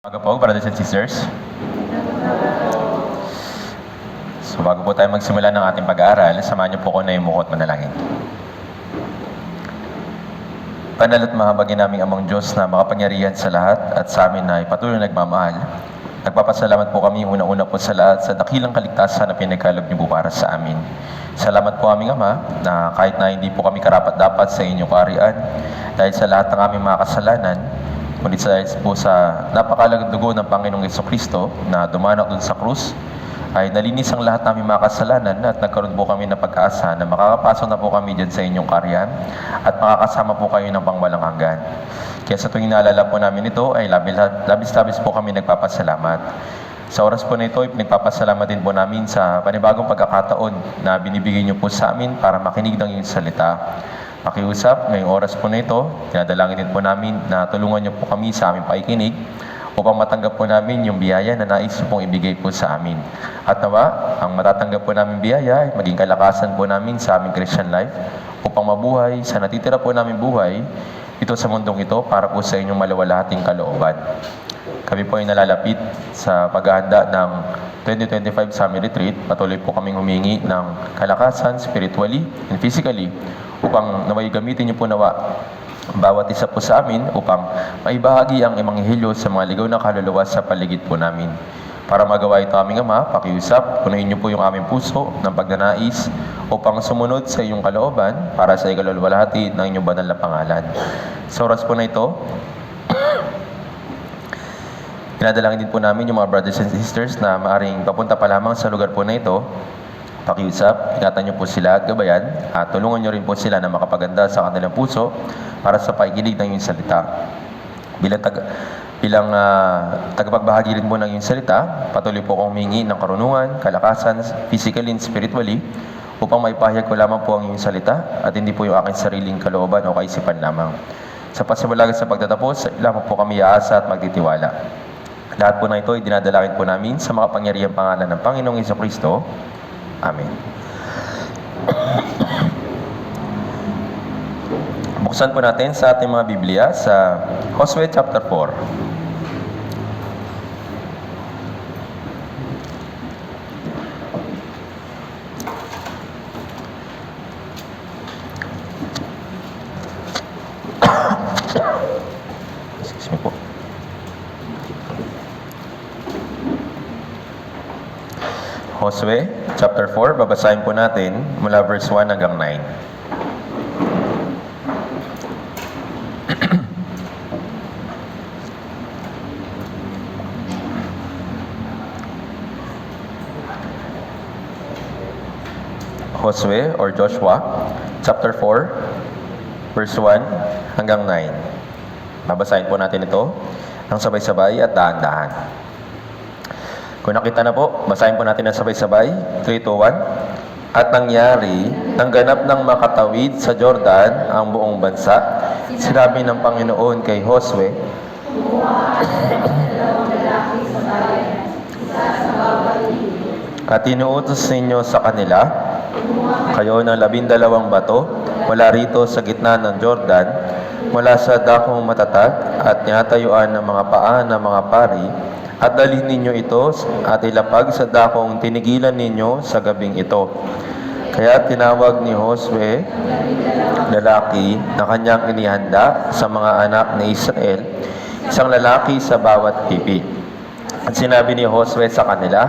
Umaga po, brothers and sisters. So bago po tayo magsimula ng ating pag-aaral, samahan niyo po ko na yumuko at manalangin. Banal at mahabagin naming Amang Diyos na makapangyarihan sa lahat at sa amin na patuloy na nagmamahal. Nagpapasalamat po kami una-una po sa lahat sa dakilang kaligtasan na pinagkaloob niyo po para sa amin. Salamat po aming Ama na kahit na hindi po kami karapat-dapat sa inyong kaharian, dahil sa lahat ng aming mga kasalanan, ngunit po sa napakalagang dugo ng Panginoong Jesucristo na dumanak dun sa krus, ay nalinis ang lahat namin mga kasalanan at nagkaroon po kami ng pag-asa na makakapasok na po kami dyan sa inyong kaharian at makakasama po kayo ng pangwalang hanggan. Kaya sa tuwing naalala po namin ito ay labis-labis po kami nagpapasalamat. Sa oras po na ito, pinagpapasalamat din po namin sa panibagong pagkakataon na binibigay niyo po sa amin para makinig ng iyong salita. Pakiusap, ngayong oras po na ito, dinadalangin din po namin na tulungan niyo po kami sa aming pakikinig upang matanggap po namin yung biyaya na nais niyo pong ibigay po sa amin. At nawa, ang matatanggap po namin biyaya ay maging kalakasan po namin sa aming Christian life upang mabuhay sa natitira po namin buhay ito sa mundong ito para po sa inyong malawalahating kalooban. Kami po ay nalalapit sa paghahanda ng 2025 Summer Retreat. Patuloy po kaming humingi ng kalakasan spiritually and physically upang naway gamitin niyo po nawa bawat isa po sa amin upang maibahagi ang Emanghilyo sa mga ligaw na kaluluwa sa paligid po namin. Para magawa ito aming Ama, pakiusap, punuin niyo po yung aming puso ng pagnanais upang sumunod sa iyong kalooban para sa ikaluluwalhati ng inyong banal na pangalan. Sa oras po na ito, pinadalangin din po namin yung mga brothers and sisters na maaring papunta pa lamang sa lugar po na ito. Pakiusap, ingatan niyo po sila at gabayan at tulungan niyo rin po sila na makapaganda sa kanilang puso para sa pakikinig ng iyong salita. Bilang tagapagbahagi rin po ng iyong salita, patuloy po akong humingi ng karunungan, kalakasan, physically and spiritually upang maipahayag ko lamang po ang iyong salita at hindi po yung aking sariling kalooban o kaisipan lamang. Sa pasimula sa pagtatapos, lamang po kami aasa at magtitiwala. Lahat po na ito ay dinadalangin po namin sa makapangyarihang pangalan ng Panginoong Jesucristo. Amen. Buksan po natin sa ating mga Biblia sa Josue chapter 4. Excuse me po. Josue chapter 4, babasahin po natin mula verse 1 hanggang 9. Josue or Joshua chapter 4, verse 1 hanggang 9. Babasahin po natin ito ng sabay-sabay at dahan-dahan. Kung nakita na po, basahin po natin ng sabay-sabay. 3, 2, 1. At nangyari, nang ganap ng makatawid sa Jordan ang buong bansa, sinabi ng Panginoon kay Josue, at inuutos ninyo sa kanila, kayo ng 12 bato, mula rito sa gitna ng Jordan, mula sa dakong matatag at tinatayuan ng mga paa ng mga pari, at dalhin ninyo ito at ilapag sa dakong tinigilan ninyo sa gabing ito. Kaya tinawag ni Josue lalaki na kanyang inihanda sa mga anak ni Israel, isang lalaki sa bawat pipi. At sinabi ni Josue sa kanila,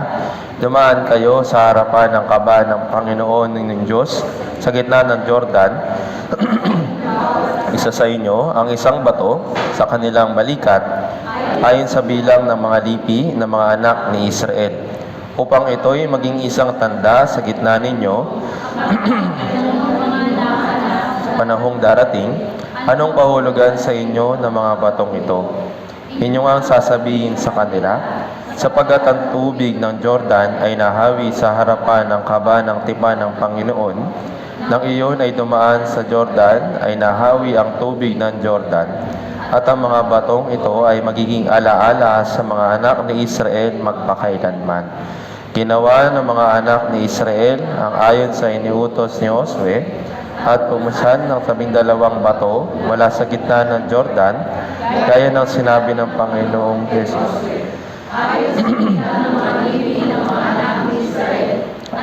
dumaan kayo sa harapan ng kaba ng Panginoon ng Diyos sa gitna ng Jordan. Isa sa inyo ang isang bato sa kanilang balikat ayon sa bilang ng mga lipi ng mga anak ni Israel, upang ito'y maging isang tanda sa gitna ninyo panahong darating. Anong kahulugan sa inyo ng mga batong ito? Inyong ang sasabihin sa kanila, sapagkat ang tubig ng Jordan ay nahawi sa harapan ng kaba ng tipan ng Panginoon. Nang iyon ay dumaan sa Jordan, ay nahawi ang tubig ng Jordan. At ang mga batong ito ay magiging alaala sa mga anak ni Israel magpakailanman. Ginawa ng mga anak ni Israel ang ayon sa iniutos ni Josue at pumusan ng 12 bato mula sa gitna ng Jordan, gaya ng sinabi ng Panginoong Jesus.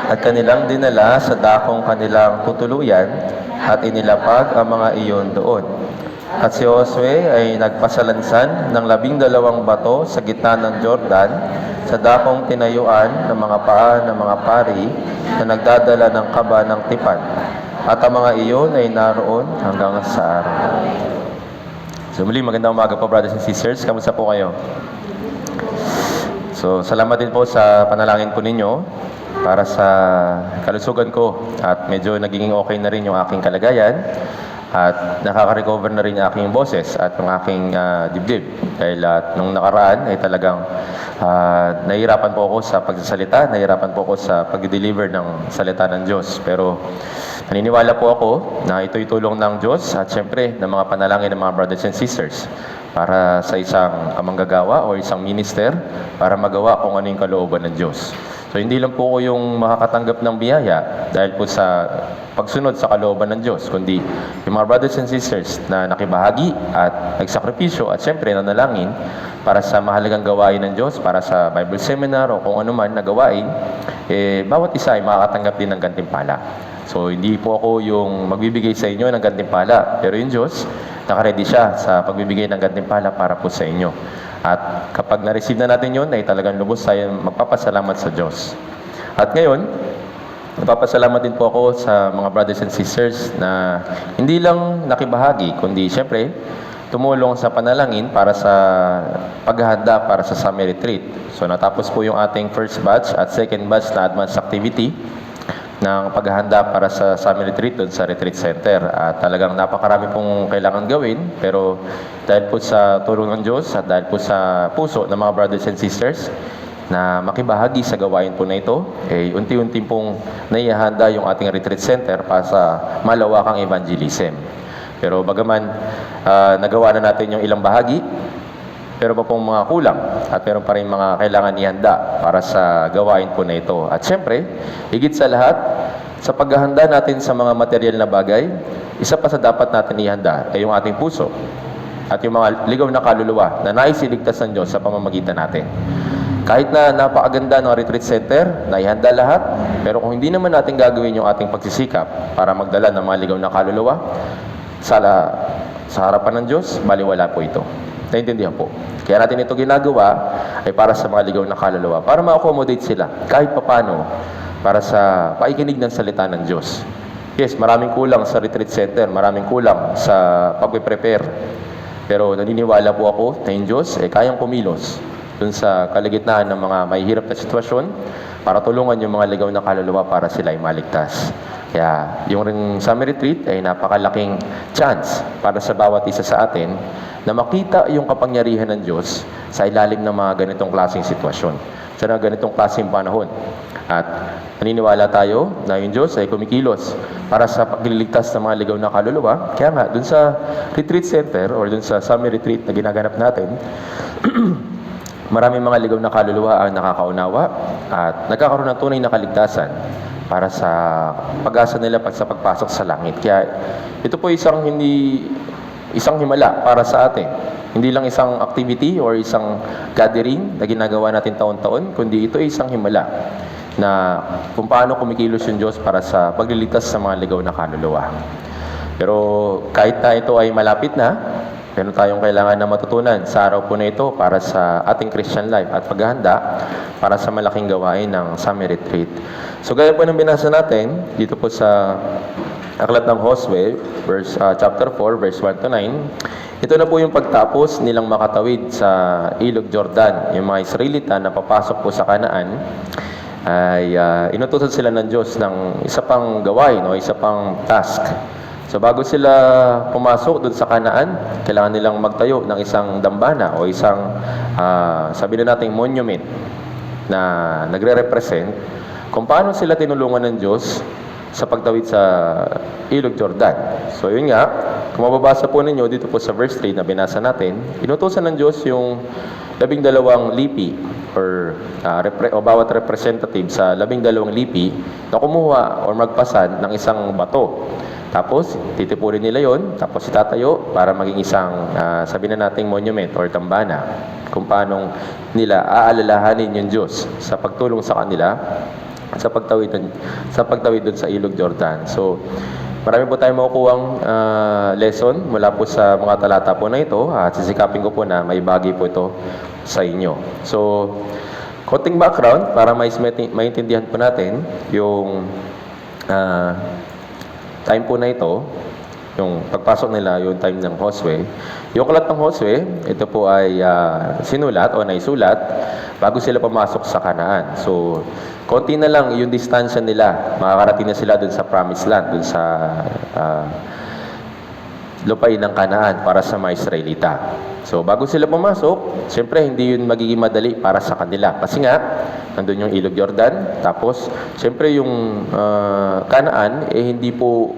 At kanilang dinala sa dakong kanilang tutuluyan at inilapag ang mga iyon doon. At si Josue ay nagpasalansan ng 12 bato sa gitna ng Jordan sa dakong tinayuan ng mga paa ng mga pari na nagdadala ng kaba ng tipan. At ang mga iyon ay naroon hanggang sa araw. So muli, magandang umaga po, brothers and sisters. Kamusta po kayo? So salamat din po sa panalangin po ninyo para sa kalusugan ko at medyo naging okay na rin yung aking kalagayan at nakaka-recover na rin yung aking boses at yung aking dibdib dahil nung nakaraan ay talagang nahihirapan po ako sa pagsasalita, nahihirapan po ako sa pag-deliver ng salita ng Diyos, pero naniniwala po ako na ito'y tulong ng Diyos at syempre ng mga panalangin ng mga brothers and sisters para sa isang manggagawa o isang minister para magawa kung ano yung kalooban ng Diyos. So hindi lang po ko yung makakatanggap ng biyaya dahil po sa pagsunod sa kalooban ng Diyos, kundi yung mga brothers and sisters na nakibahagi at nagsakripisyo at syempre nanalangin para sa mahalagang gawain ng Diyos, para sa Bible seminar o kung ano man na gawain, bawat isa ay makakatanggap din ng gantimpala. So hindi po ako yung magbibigay sa inyo ng gantimpala, pero yung Diyos, nakaready siya sa pagbibigay ng gantimpala para po sa inyo. At kapag na-receive na natin yun, ay talagang lubos tayo magpapasalamat sa Diyos. At ngayon, nagpapasalamat din po ako sa mga brothers and sisters na hindi lang nakibahagi, kundi syempre, tumulong sa panalangin para sa paghahanda para sa summer retreat. So natapos po yung ating first batch at second batch na advanced activity ng paghahanda para sa summer retreat doon sa retreat center. At talagang napakarami pong kailangan gawin, pero dahil po sa tulong ng Diyos at dahil po sa puso ng mga brothers and sisters na makibahagi sa gawain po na ito, unti-unti pong naihahanda yung ating retreat center para sa malawakang evangelism. Pero bagaman nagawa na natin yung ilang bahagi, pero pa pong mga kulang at meron pa rin mga kailangan ihanda para sa gawain po na ito. At syempre, higit sa lahat, sa paghahanda natin sa mga material na bagay, isa pa sa dapat natin ihanda ay yung ating puso at yung mga ligaw na kaluluwa na naisiligtas ng Diyos sa pamamagitan natin. Kahit na napakaganda ng retreat center, naihanda lahat, pero kung hindi naman natin gagawin yung ating pagsisikap para magdala ng mga ligaw na kaluluwa sa harapan ng Diyos, baliwala po ito. Naintindihan po. Kaya natin ito ginagawa ay para sa mga ligaw na kaluluwa, para ma-accommodate sila kahit papano para sa paikinig ng salita ng Diyos. Yes, maraming kulang sa retreat center, maraming kulang sa pag-prepare. Pero naniniwala po ako na yung Diyos ay kayang kumilos dun sa kaligitnaan ng mga mahihirap na sitwasyon para tulungan yung mga ligaw na kaluluwa para sila ay maligtas. Kaya yung summer retreat ay napakalaking chance para sa bawat isa sa atin na makita yung kapangyarihan ng Diyos sa ilalim ng mga ganitong klaseng sitwasyon, sa ganitong klaseng panahon. At naniniwala tayo na yung Diyos ay kumikilos para sa pagliligtas ng mga ligaw na kaluluwa. Kaya nga, dun sa retreat center or dun sa summer retreat na ginaganap natin, maraming mga ligaw na kaluluwa ang nakakaunawa at nagkakaroon ng tunay na kaligtasan para sa pag-asa nila sa pagpasok sa langit. Kaya ito po isang himala para sa atin. Hindi lang isang activity or isang gathering na ginagawa natin taon-taon, kundi ito ay isang himala na kung paano kumikilos yung Diyos para sa pagliligtas sa mga ligaw na kaluluwa. Pero kahit na ito ay malapit na, meron tayong kailangan na matutunan sa araw po na ito para sa ating Christian life at paghahanda para sa malaking gawain ng summer retreat. So gaya po ng binasa natin dito po sa Aklat ng Josue, chapter 4, verse 1 to 9, ito na po yung pagtapos nilang makatawid sa Ilog Jordan. Yung mga Israelita na papasok po sa Kanaan ay inutusan sila ng Diyos ng isa pang gawain o isa pang task. So bago sila pumasok doon sa Kanaan, kailangan nilang magtayo ng isang dambana o isang, sabi na nating monument na nagre-represent kung paano sila tinulungan ng Diyos sa pagtawid sa Ilog Jordan. So yun nga, kung mababasa po ninyo dito po sa verse 3 na binasa natin, inutusan ng Diyos yung 12 lipi or bawat representative sa 12 lipi na kumuha o magpasan ng isang bato Tapos, titipurin nila yon, tapos itatayo para maging isang, sabi na nating monument or dambana, kung paano nila aalalahanin yung Diyos sa pagtulong sa kanila, sa pagtawid dun sa Ilog Jordan. So, marami po tayong makukuhang lesson mula po sa mga talata po na ito, at sisikapin ko po na may bagay po ito sa inyo. So, konting background para maintindihan po natin yung time po na ito, yung pagpasok nila, yung time ng Josue. Yung aklat ng Josue, ito po ay sinulat o naisulat bago sila pumasok sa Kanaan. So, konti na lang yung distansya nila. Makakarating na sila dun sa Promised Land, dun sa lupain ng Kanaan para sa mga Israelita. So, bago sila pumasok, siyempre hindi yun magiging madali para sa kanila. Kasi nga, nandun yung Ilog Jordan. Tapos, siyempre yung Kanaan, hindi po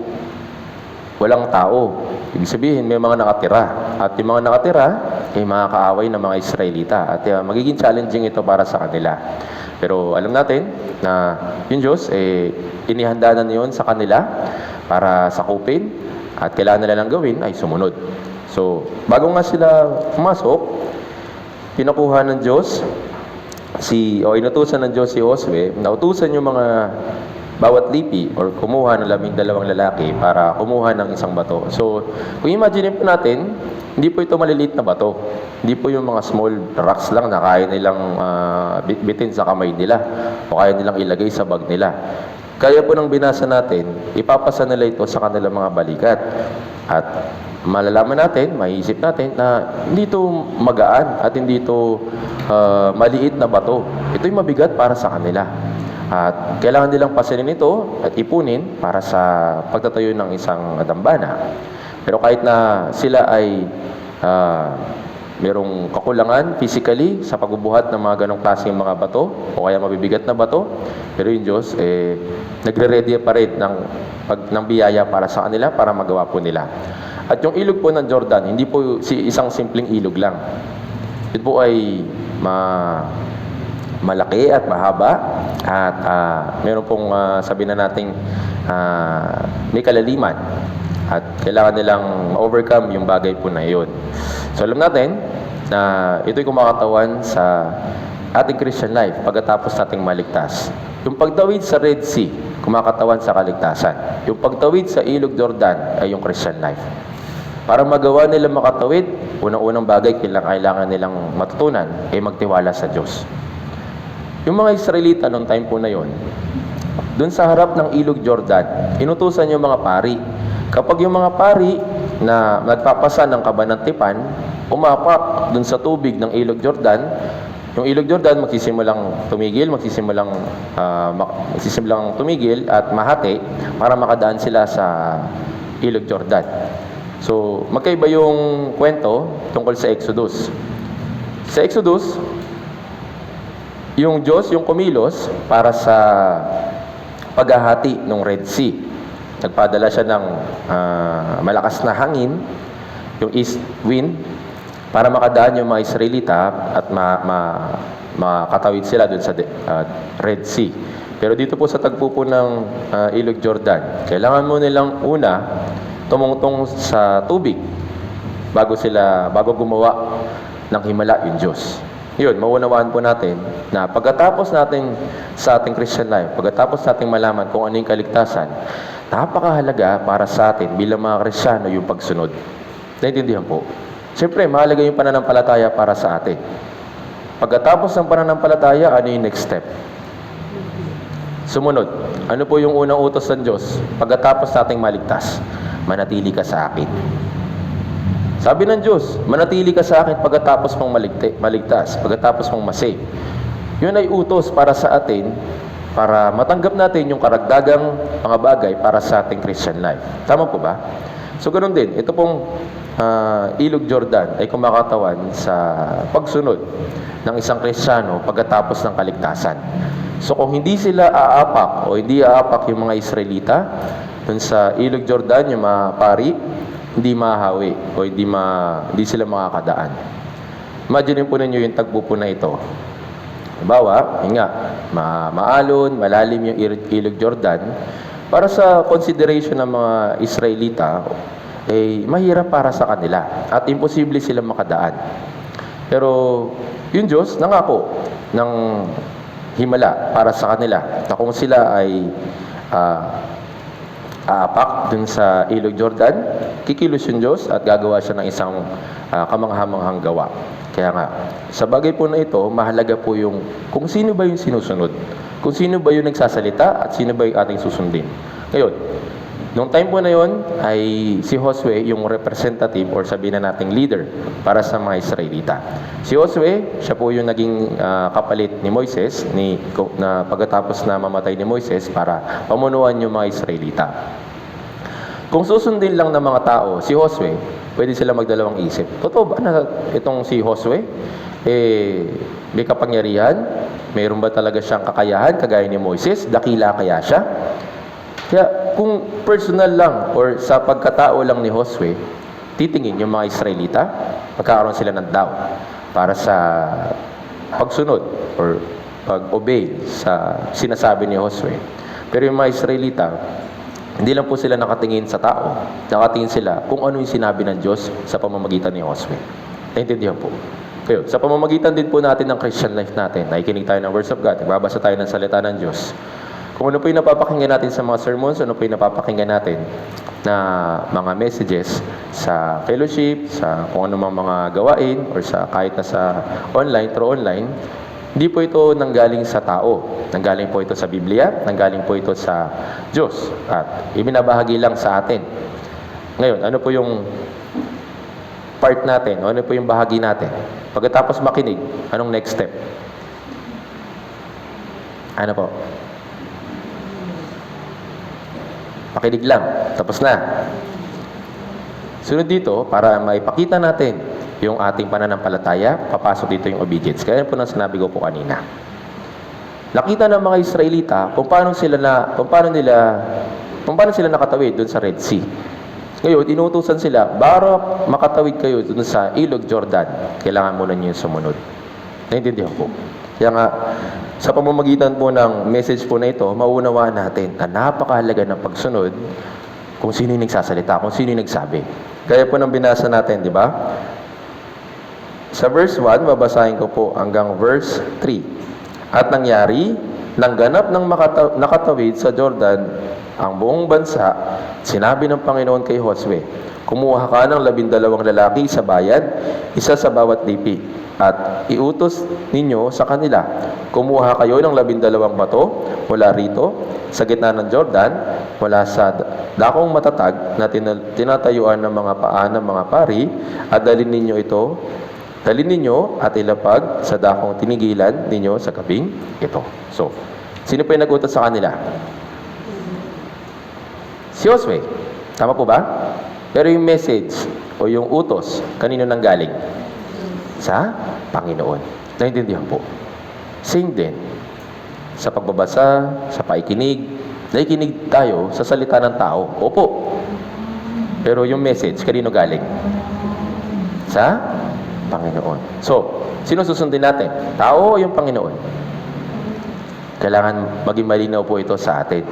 walang tao. Ibig sabihin, may mga nakatira. At yung mga nakatira, mga kaaway ng mga Israelita. At magiging challenging ito para sa kanila. Pero alam natin na yung Diyos, inihanda na yun sa kanila para sakupin. At kailangan nila lang gawin ay sumunod. So, bago nga sila pumasok, pinakuha ng Diyos inutusan ng Diyos si Josue, nautusan yung mga bawat lipi or kumuha ng 12 lalaki para kumuha ng isang bato. So, kung imagine po natin, hindi po ito maliliit na bato. Hindi po yung mga small rocks lang na kaya nilang bitin sa kamay nila o kaya nilang ilagay sa bag nila. Kaya po nang binasa natin, ipapasa nila ito sa kanilang mga balikat. At malalaman natin, maiisip natin na hindi ito magaan at hindi ito maliit na bato. Ito'y mabigat para sa kanila. At kailangan nilang pasanin ito at ipunin para sa pagtatayo ng isang dambana. Pero kahit na sila ay merong kakulangan physically sa pagbubuhat ng mga ganong klaseng mga bato o kaya mabibigat na bato, pero yung Diyos nagre-ready pa rin ng biyaya para sa kanila para magawa po nila. At yung ilog po ng Jordan, hindi po isang simpleng ilog lang. Ito po ay malaki at mahaba at meron pong sabi na nating may kalaliman at kailangan nilang overcome yung bagay po na yun. So alam natin na ito'y kumakatawan sa ating Christian life pagkatapos nating maligtas. Yung pagtawid sa Red Sea, kumakatawan sa kaligtasan. Yung pagtawid sa Ilog Jordan ay yung Christian life. Para magawa nila makatawid, unang-unang bagay kailangan nilang matutunan ay magtiwala sa Diyos. Yung mga Israelita noong time po na yon, doon sa harap ng Ilog Jordan, inutusan yung mga pari. Kapag yung mga pari na nagpapasa ng Kaba ng Tipan, umapak doon sa tubig ng Ilog Jordan, yung Ilog Jordan magsisimulang tumigil at mahati para makadaan sila sa Ilog Jordan. So, magkaiba yung kwento tungkol sa Exodus. Sa Exodus, yung Diyos yung kumilos para sa paghahati ng Red Sea. Nagpadala siya ng malakas na hangin, yung east wind, para makadaan yung mga Israelita at makatawid sila dun sa Red Sea. Pero dito po sa tagpo po ng Ilog Jordan, kailangan mo nilang una tumungtong sa tubig bago gumawa ng himala yung Diyos. Yun, maunawaan po natin na pagkatapos natin sa ating Christian life, pagkatapos natin malaman kung ano yung kaligtasan, napakahalaga para sa atin bilang mga Kristiyano yung pagsunod. Naintindihan po? Siyempre, mahalaga yung pananampalataya para sa atin. Pagkatapos ng pananampalataya, ano yung next step? Sumunod. Ano po yung unang utos ng Diyos? Pagkatapos nating maligtas, manatili ka sa akin. Sabi ng Diyos, manatili ka sa akin pagkatapos mong maligtas, pagkatapos mong masave. Yun ay utos para sa atin, para matanggap natin yung karagdagang mga bagay para sa ating Christian life. Tama po ba? So, ganun din. Ito pong Ilog Jordan ay kumakatawan sa pagsunod ng isang Kristiyano pagkatapos ng kaligtasan. So, kung hindi sila aapak o hindi aapak yung mga Israelita dun sa Ilog Jordan, yung mga pari, hindi mahahawi o hindi sila makakadaan. Imagine po ninyo yung tagpo po na ito. Halimbawa, maalon, malalim yung Ilog Jordan, para sa consideration ng mga Israelita, mahirap para sa kanila at imposible silang makadaan. Pero yung Diyos nangako ng himala para sa kanila na kung sila ay aapak dun sa Ilog Jordan, kikilos yung Diyos at gagawa siya ng isang kamanghamanghang gawa. Kaya nga, sa bagay po na ito, mahalaga po yung kung sino ba yung sinusunod, kung sino ba yung nagsasalita at sino ba yung ating susundin. Ngayon, nung time po na yon ay si Josue yung representative or sabihin na nating leader para sa mga Israelita. Si Josue, siya po yung naging kapalit ni Moises na pagkatapos na mamatay ni Moises para pamunuan yung mga Israelita. Kung susundin lang ng mga tao si Josue, pwede sila magdalawang isip. Totoo ba na itong si Josue may kapangyarihan? Mayroon ba talaga siyang kakayahan kagaya ni Moises? Dakila kaya siya? Kaya kung personal lang or sa pagkatao lang ni Josue, titingin yung mga Israelita, magkakaroon sila ng doubt para sa pagsunod or pag-obey sa sinasabi ni Josue. Pero yung mga Israelita, hindi lang po sila nakatingin sa tao, nakatingin sila kung ano yung sinabi ng Diyos sa pamamagitan ni Josue. Naintindihan po. Kaya, sa pamamagitan din po natin ng Christian life natin, nakikinig tayo ng words of God, nagbabasa tayo ng salita ng Diyos. Kung ano po yung napapakinggan natin sa mga sermons, ano po yung napapakinggan natin na mga messages sa fellowship, sa kung ano mga gawain, or sa kahit na sa online, through online, hindi po ito nanggaling sa tao. Nanggaling po ito sa Biblia, nanggaling po ito sa Diyos. At ibinabahagi lang sa atin. Ngayon, ano po yung part natin? O ano po yung bahagi natin? Pagkatapos makinig, anong next step? Ano po? Makinig lang. Tapos na. Sunod dito, para maipakita natin yung ating pananampalataya, papasok dito yung obedience. Kaya po nang sinabi ko po kanina. Nakita ng mga Israelita kung paano sila nakatawid doon sa Red Sea. Ngayon, inutusan sila, para makatawid kayo doon sa Ilog Jordan, kailangan muna niyo sumunod. Naintindihan po. Kaya nga, sa pamamagitan po ng message po na ito, mauunawaan natin na napakahalaga ng pagsunod kung sino yung nagsasalita, kung sino yung nagsabi. Kaya po nang binasa natin, di ba? Sa verse 1, babasahin ko po hanggang verse 3. At nangyari, nang ganap ng nakatawid sa Jordan ang buong bansa, sinabi ng Panginoon kay Josue, kumuha ka ng 12 lalaki sa bayan, isa sa bawat lipi, at iutos ninyo sa kanila, kumuha kayo ng 12 bato mula rito, sa gitna ng Jordan, mula sa dakong matatag na tinatayuan ng mga paa ng mga pari, at dalhin ninyo at ilapag sa dakong tinigilan ninyo sa gabing ito. So, sino po yung nag-utos sa kanila? Si Josue. Tama po ba? Pero yung message o yung utos, kanino nang galing? Sa Panginoon. Naintindihan po. Same din. Sa pagbabasa, sa paikinig, nakikinig tayo sa salita ng tao. Opo. Pero yung message, kanino galing? Sa Panginoon. So, sino susundin natin? Tao o yung Panginoon? Kailangan maging malinaw po ito sa atin.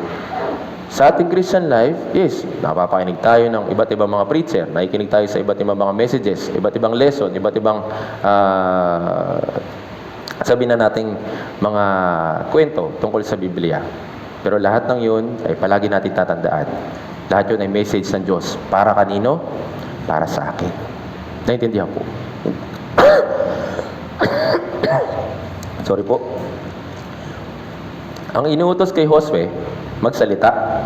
Sa ating Christian life, yes, napapakinig tayo ng iba't ibang mga preacher, nakikinig tayo sa iba't ibang mga messages, iba't ibang lesson, iba't ibang sabihin na nating mga kwento tungkol sa Biblia. Pero lahat ng yun ay palagi natin tatandaan. Lahat yun ay message ng Diyos. Para kanino? Para sa akin. Naintindihan po. Sorry po. Ang inuutos kay Josue, magsalita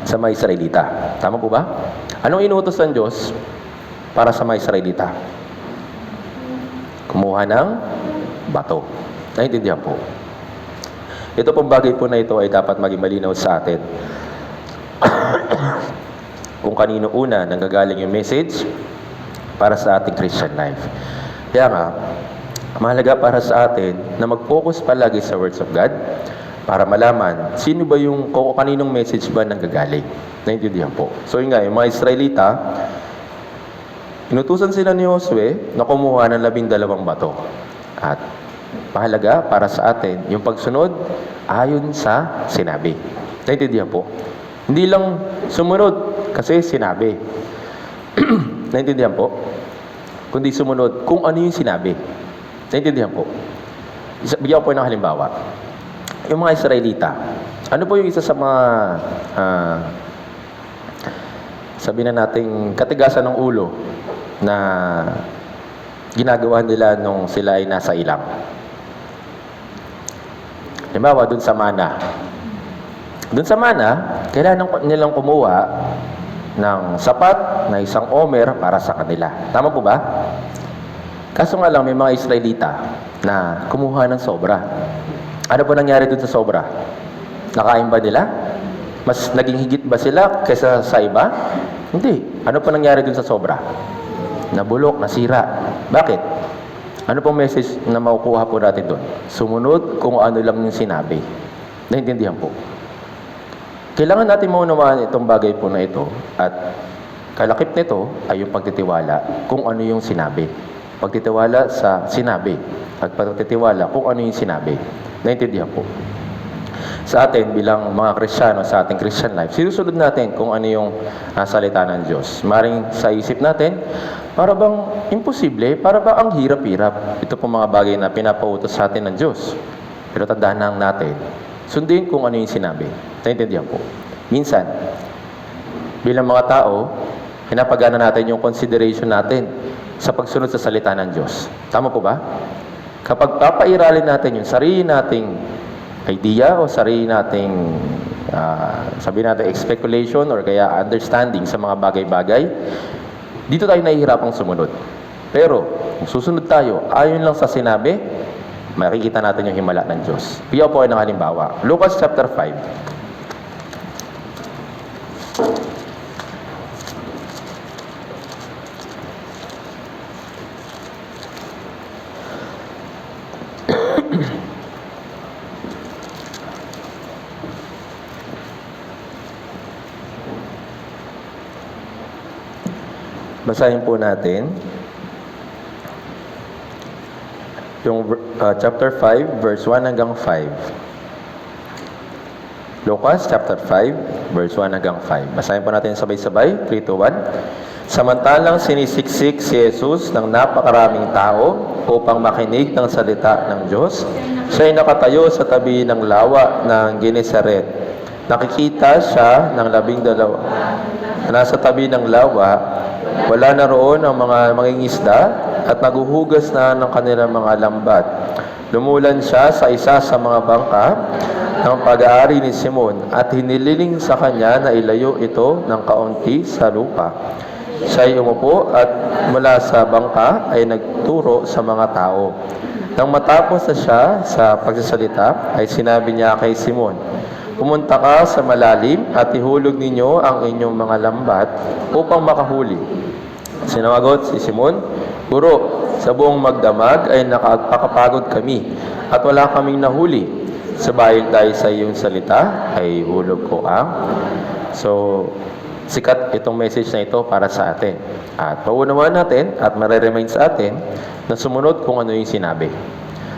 sa mga Israelita. Tama po ba? Anong inuutos ng Diyos para sa mga Israelita? Kumuha ng bato. Naintindihan po. Ito pong bagay po na ito ay dapat maging malinaw sa atin. Kung kanino una nanggagaling yung message para sa ating Christian life. Kaya nga, mahalaga para sa atin na mag-focus palagi sa words of God para malaman sino ba yung kaninong message ba nanggagaling. Naintindihan po. So yun nga, yung mga Israelita, inutusan sila ni Josue na kumuha ng 12 bato. At mahalaga para sa atin yung pagsunod ayon sa sinabi. Naintindihan po. Hindi lang sumunod kasi sinabi. Naintindihan po? Kundi sumunod kung ano yung sinabi. Naintindihan po? Bigyan ko po ng halimbawa. Yung mga Israelita, ano po yung isa sa mga sabi na nating katigasan ng ulo na ginagawa nila nung sila ay nasa ilang? Halimbawa, dun sa mana. Dun sa mana, kailangan nilang kumuha ng sapat na isang omer para sa kanila. Tama po ba? Kaso nga lang, may mga Israelita na kumuha ng sobra. Ano po nangyari dun sa sobra? Nakain ba nila? Mas naging higit ba sila kaysa sa iba? Hindi. Ano po nangyari dun sa sobra? Nabulok, nasira. Bakit? Ano pong message na makukuha po natin doon? Sumunod kung ano lang yung sinabi. Naintindihan po. Kailangan natin maunawaan itong bagay po na ito at kalakip nito ay yung pagtitiwala kung ano yung sinabi. Pagtitiwala sa sinabi at pagtitiwala kung ano yung sinabi. Naintindihan po. Sa atin bilang mga Kristiyano sa ating Christian life, sinusunod natin kung ano yung salita ng Diyos. Maring sa isip natin, para bang imposible, para bang ang hirap-hirap. Ito po mga bagay na pinapautos sa atin ng Diyos. Pero tandaan lang natin, sundin kung ano yung sinabi. Naintindihan po. Minsan, bilang mga tao, pinapagana natin yung consideration natin sa pagsunod sa salita ng Diyos. Tama po ba? Kapag papairalin natin yung sarili nating idea o sarili nating sabi natin speculation or kaya understanding sa mga bagay-bagay, dito tayo nahihirapang sumunod. Pero, kung susunod tayo, ayon lang sa sinabi, makikita natin yung himala ng Diyos. Bigyan po kayo ng halimbawa. Lucas chapter 5. Basahin po natin yung chapter 5, verse 1 hanggang 5. Lucas chapter 5, verse 1 hanggang 5. Basahin po natin sabay-sabay. 3, 2, 1. Samantalang sinisiksik si Jesus ng napakaraming tao upang makinig ng salita ng Diyos, siya'y nakatayo sa tabi ng lawa ng Genesaret. Nakikita siya ng 12 na nasa tabi ng lawa. Wala na roon ang mga mangingisda at naguhugas na ng kanilang mga lambat. Lumulan siya sa isa sa mga bangka ng pag-aari ni Simon at hinililing sa kanya na ilayo ito ng kaunti sa lupa. Siya'y umupo at mula sa bangka ay nagturo sa mga tao. Nang matapos na siya sa pagsasalita, ay sinabi niya kay Simon, "Pumunta ka sa malalim at ihulog ninyo ang inyong mga lambat upang makahuli." Sinawagot si Simon, "Guro, sa buong magdamag ay nakapagod kami at wala kaming nahuli. Subalit dahil sa iyong salita ay hulog ko ang..." So, sikat itong message na ito para sa atin. At paunawan natin at mareremind sa atin na sumunod kung ano yung sinabi.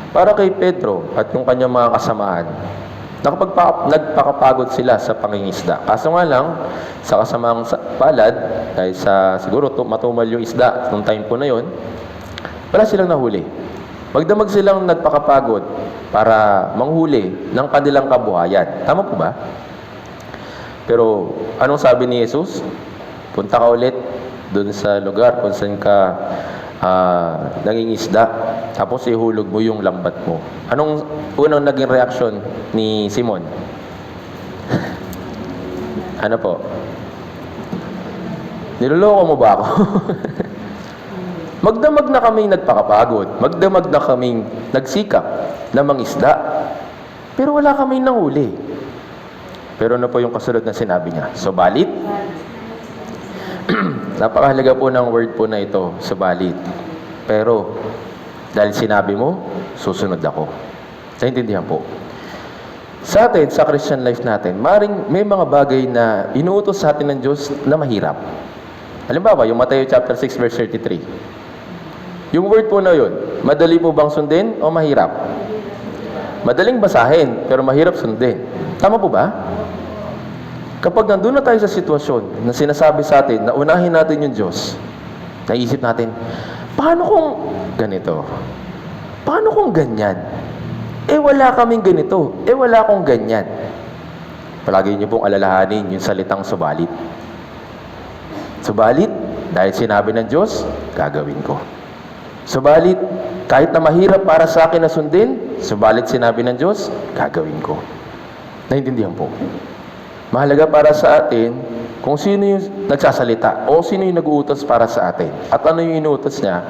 Para kay Pedro at yung kanyang mga kasamaan, nagpakapagod sila sa pangingisda. Kaso nga lang, sa kasamaang palad, dahil sa siguro matumal yung isda nung time po na yon, wala silang nahuli. Magdamag silang nagpakapagod para manghuli ng kanilang kabuhayan. Tama po ba? Pero anong sabi ni Jesus? Punta ka ulit doon sa lugar kung saan ka nangingisda, tapos ihulog mo yung lambat mo. Anong unang naging reaksyon ni Simon? Ano po? Niloloko mo ba ako? Magdamag na kaming nagpakapagod. Magdamag na kaming nagsikap na mangisda. Pero wala kaming nahuli. Pero ano po yung kasunod na sinabi niya? Subalit? Napakahalaga po ng word po na ito, subalit. Pero, dahil sinabi mo, susunod ako. Naintindihan po. Sa atin, sa Christian life natin, maring may mga bagay na inuutos sa atin ng Diyos na mahirap. Halimbawa, yung Matthew chapter 6, verse 33. Yung word po na yun, madali po bang sundin o mahirap? Madaling basahin, pero mahirap sundin. Tama po ba? Kapag nandun na tayo sa sitwasyon na sinasabi sa atin na unahin natin yung Diyos, naisip natin, paano kung ganito? Paano kung ganyan? Wala kaming ganito. Wala akong ganyan. Palagi niyo pong alalahanin yung salitang subalit. Subalit, dahil sinabi ng Diyos, gagawin ko. Subalit, kahit na mahirap para sa akin na sundin, subalit sinabi ng Diyos, gagawin ko. Naintindihan po. Mahalaga para sa atin kung sino yung nagsasalita o sino yung nag-uutos para sa atin. At ano yung inuutos niya,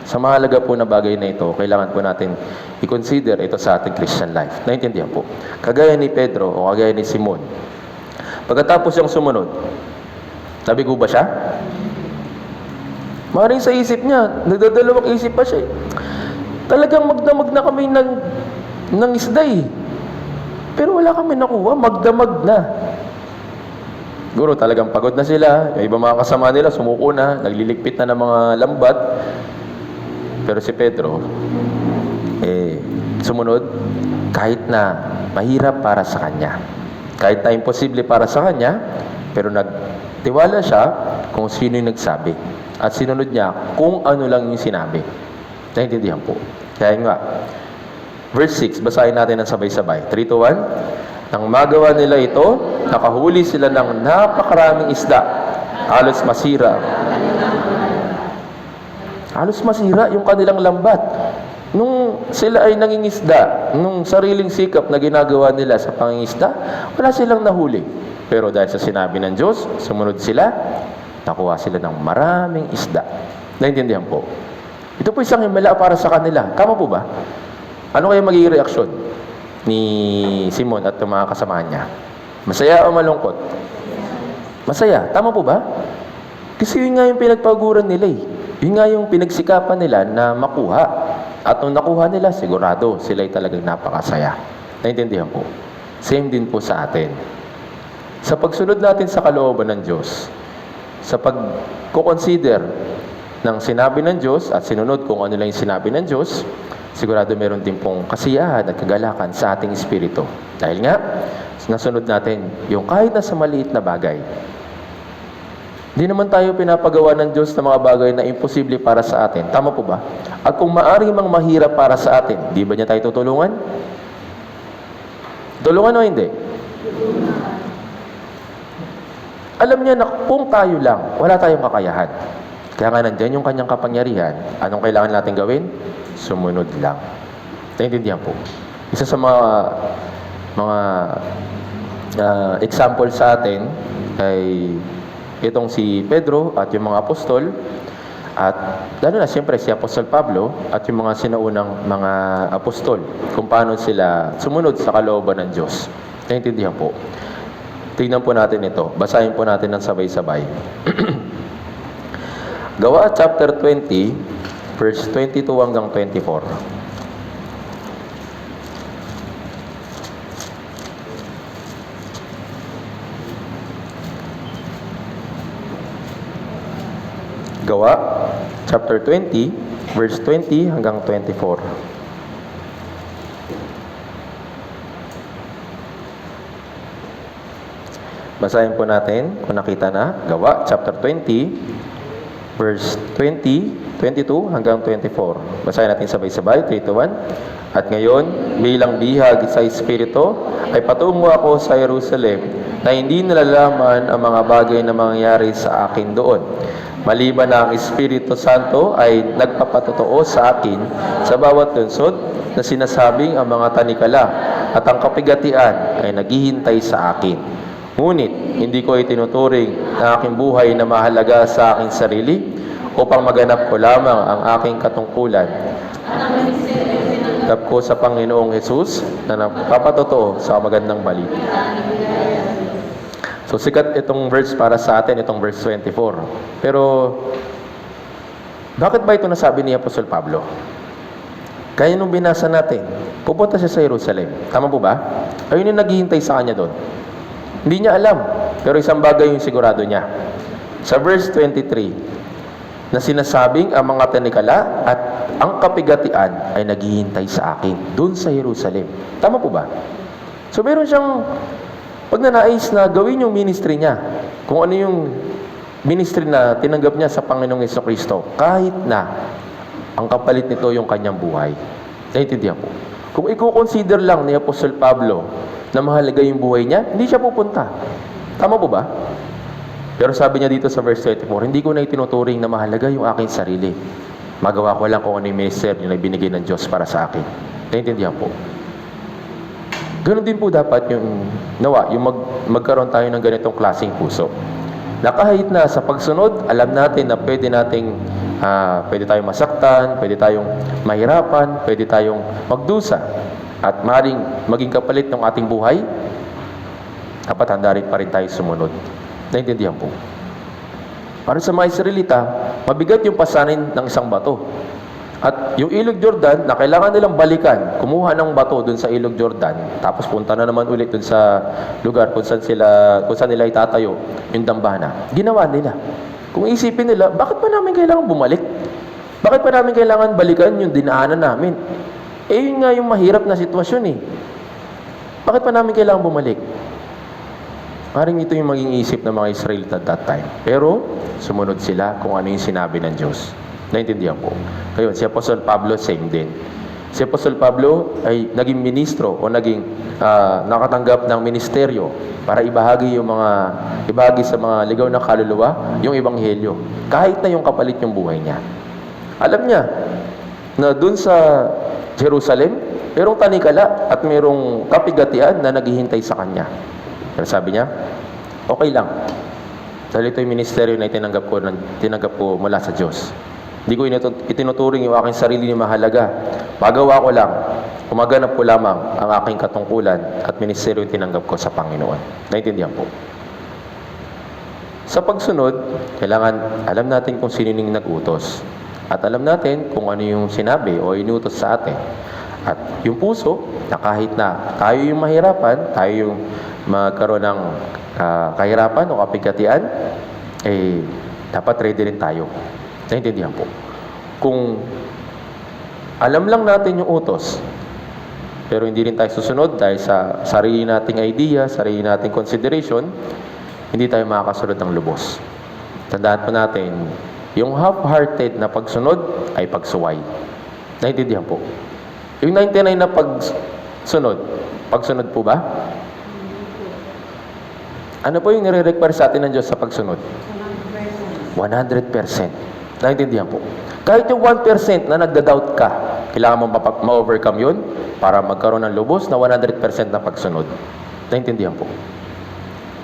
sa mahalaga po na bagay na ito, kailangan po natin i-consider ito sa ating Christian life. Naintindihan po. Kagaya ni Pedro o kagaya ni Simon. Pagkatapos yung sumunod, nabigo ba siya? Maring sa isip niya, nagdadalawang isip pa siya. Talagang magdamag na kami ng isda eh. Pero wala kami nakuha, magdamag na. Siguro talagang pagod na sila, yung iba mga kasama nila sumuko na, nagliligpit na ng mga lambat. Pero si Pedro, sumunod kahit na mahirap para sa kanya. Kahit na imposible para sa kanya, pero nagtiwala siya kung sino yung nagsabi. At sinunod niya kung ano lang yung sinabi. Naintindihan po. Kaya nga, verse 6, basahin natin ng sabay-sabay. 3 to 1. Nang magawa nila ito, nakahuli sila ng napakaraming isda. Halos masira. Halos masira yung kanilang lambat. Nung sila ay nangingisda, nung sariling sikap na ginagawa nila sa pangingisda, wala silang nahuli. Pero dahil sa sinabi ng Diyos, sumunod sila, nakuha sila ng maraming isda. Naintindihan po. Ito po isang himala para sa kanila. Tama po ba? Ano kaya magiging reaksyon ni Simon at ng mga kasamahan niya? Masaya o malungkot? Masaya. Tama po ba? Kasi yun nga yung pinagpaguran nila eh. Yun nga yung pinagsikapan nila na makuha. At nung nakuha nila, sigurado sila'y talagang napakasaya. Naintindihan po. Same din po sa atin. Sa pagsunod natin sa kalooban ng Diyos, sa pag-consider ng sinabi ng Diyos at sinunod kung ano lang yung sinabi ng Diyos, sigurado meron din pong kasiyahan at kagalakan sa ating espiritu. Dahil nga, nasunod natin yung kahit na sa maliit na bagay. Hindi naman tayo pinapagawa ng Diyos ng mga bagay na imposible para sa atin. Tama po ba? At kung maaari mang mahirap para sa atin, di ba niya tayo tutulungan? Tulungan o hindi? Alam niya na kung tayo lang, wala tayong kakayahan. Kaya nga nandyan yung kanyang kapangyarihan. Anong kailangan natin gawin? Sumunod lang. Naintindihan po. Isa sa mga example sa atin ay itong si Pedro at yung mga apostol at lalo na siyempre si Apostol Pablo at yung mga sinaunang mga apostol kung paano sila sumunod sa kalooban ng Diyos. Naintindihan po. Tingnan po natin ito. Basahin po natin ng sabay-sabay. Gawa chapter 20, verse 22 hanggang 24. Gawa chapter 20, verse 20 hanggang 24. Basahin po natin kung nakita na. Gawa chapter 20, verse 20, 22 hanggang 24. Basahin natin sabay-sabay, 3 to 1. At ngayon, bilang bihag sa Espiritu, ay patungo ako sa Jerusalem na hindi nalalaman ang mga bagay na mangyayari sa akin doon. Maliban na ang Espiritu Santo ay nagpapatotoo sa akin sa bawat lungsod na sinasabing ang mga tanikala at ang kapigatian ay naghihintay sa akin. Ngunit, hindi ko itinuturing na aking buhay na mahalaga sa aking sarili upang maganap ko lamang ang aking katungkulan. Dap ko sa Panginoong Jesus na nagpapatotoo sa magandang balita. So, sikat itong verse para sa atin, itong verse 24. Pero, bakit ba ito nasabi ni Apostol Pablo? Kaya nung binasa natin, pupunta siya sa Jerusalem. Tama po ba? Ayun yung naghihintay sa kanya doon. Hindi niya alam, pero isang bagay yung sigurado niya. Sa verse 23, na sinasabing ang mga tanikala at ang kapigatian ay naghihintay sa akin doon sa Jerusalem. Tama po ba? So meron siyang pagnanais na gawin yung ministry niya, kung ano yung ministry na tinanggap niya sa Panginoong Jesucristo, kahit na ang kapalit nito yung kanyang buhay. Naintindihan po. Kung i-consider lang ni Apostol Pablo na mahalaga yung buhay niya, hindi siya pupunta. Tama po ba? Pero sabi niya dito sa verse 24, hindi ko na itinuturing na mahalaga yung aking sarili. Magawa ko lang kung ano yung ministeryo na binigay ng Diyos para sa akin. Naintindihan po. Ganon din po dapat yung nawa, yung magkaroon tayo ng ganitong klaseng puso. Na kahit na sa pagsunod, alam natin na pwede pwede tayong masaktan, pwede tayong mahirapan, pwede tayong magdusa, at maaaring maging kapalit ng ating buhay, dapat handa rin pa rin tayo sumunod. Naintindihan po. Para sa mga Israelita, mabigat yung pasanin ng isang bato. At yung Ilog Jordan, na kailangan nilang balikan, kumuha ng bato dun sa Ilog Jordan, tapos punta na naman ulit dun sa lugar kung saan nila itatayo yung dambana. Ginawa nila. Kung isipin nila, bakit pa namin kailangan bumalik? Bakit pa namin kailangan balikan yung dinaanan namin? Eh, yun nga yung mahirap na sitwasyon eh. Bakit pa namin kailangan bumalik? Maring ito yung maging isip ng mga Israelita at that time. Pero, sumunod sila kung ano yung sinabi ng Diyos. Naintindihan po. Ngayon, si Apostol Pablo, same din. Si Apostol Pablo ay naging ministro o naging nakatanggap ng ministeryo para ibahagi sa mga ligaw na kaluluwa yung ebanghelyo. Kahit na yung kapalit yung buhay niya. Alam niya na dun sa Jerusalem, merong tanikala at merong kapigatian na naghihintay sa kanya. Pero sabi niya, okay lang. Dahil ito yung ministeryo na tinanggap ko mula sa Diyos. Hindi ko itinuturing yung aking sarili na mahalaga. Magawa ko lang, umaganap ko lamang ang aking katungkulan at ministeryo yung tinanggap ko sa Panginoon. Naintindihan po. Sa pagsunod, kailangan alam natin kung sino yung nag-utos. At alam natin kung ano yung sinabi o inutos sa atin. At yung puso, na kahit na tayo yung mahirapan, tayo yung magkaroon ng kahirapan o kapigatian, eh, dapat ready rin tayo. Naintindihan po. Kung alam lang natin yung utos, pero hindi rin tayo susunod dahil sa sarili nating idea, sarili nating consideration, hindi tayo makakasunod ng lubos. Tandaan po natin, yung half-hearted na pagsunod ay pagsuway. Naintindihan po. Yung 99 na pagsunod po ba? Ano po yung nire-require sa atin ng Diyos sa pagsunod? 100%. Naintindihan po. Kahit yung 1% na nagda-doubt ka, kailangan mo ma-overcome yun para magkaroon ng lubos na 100% na pagsunod. Naintindihan po.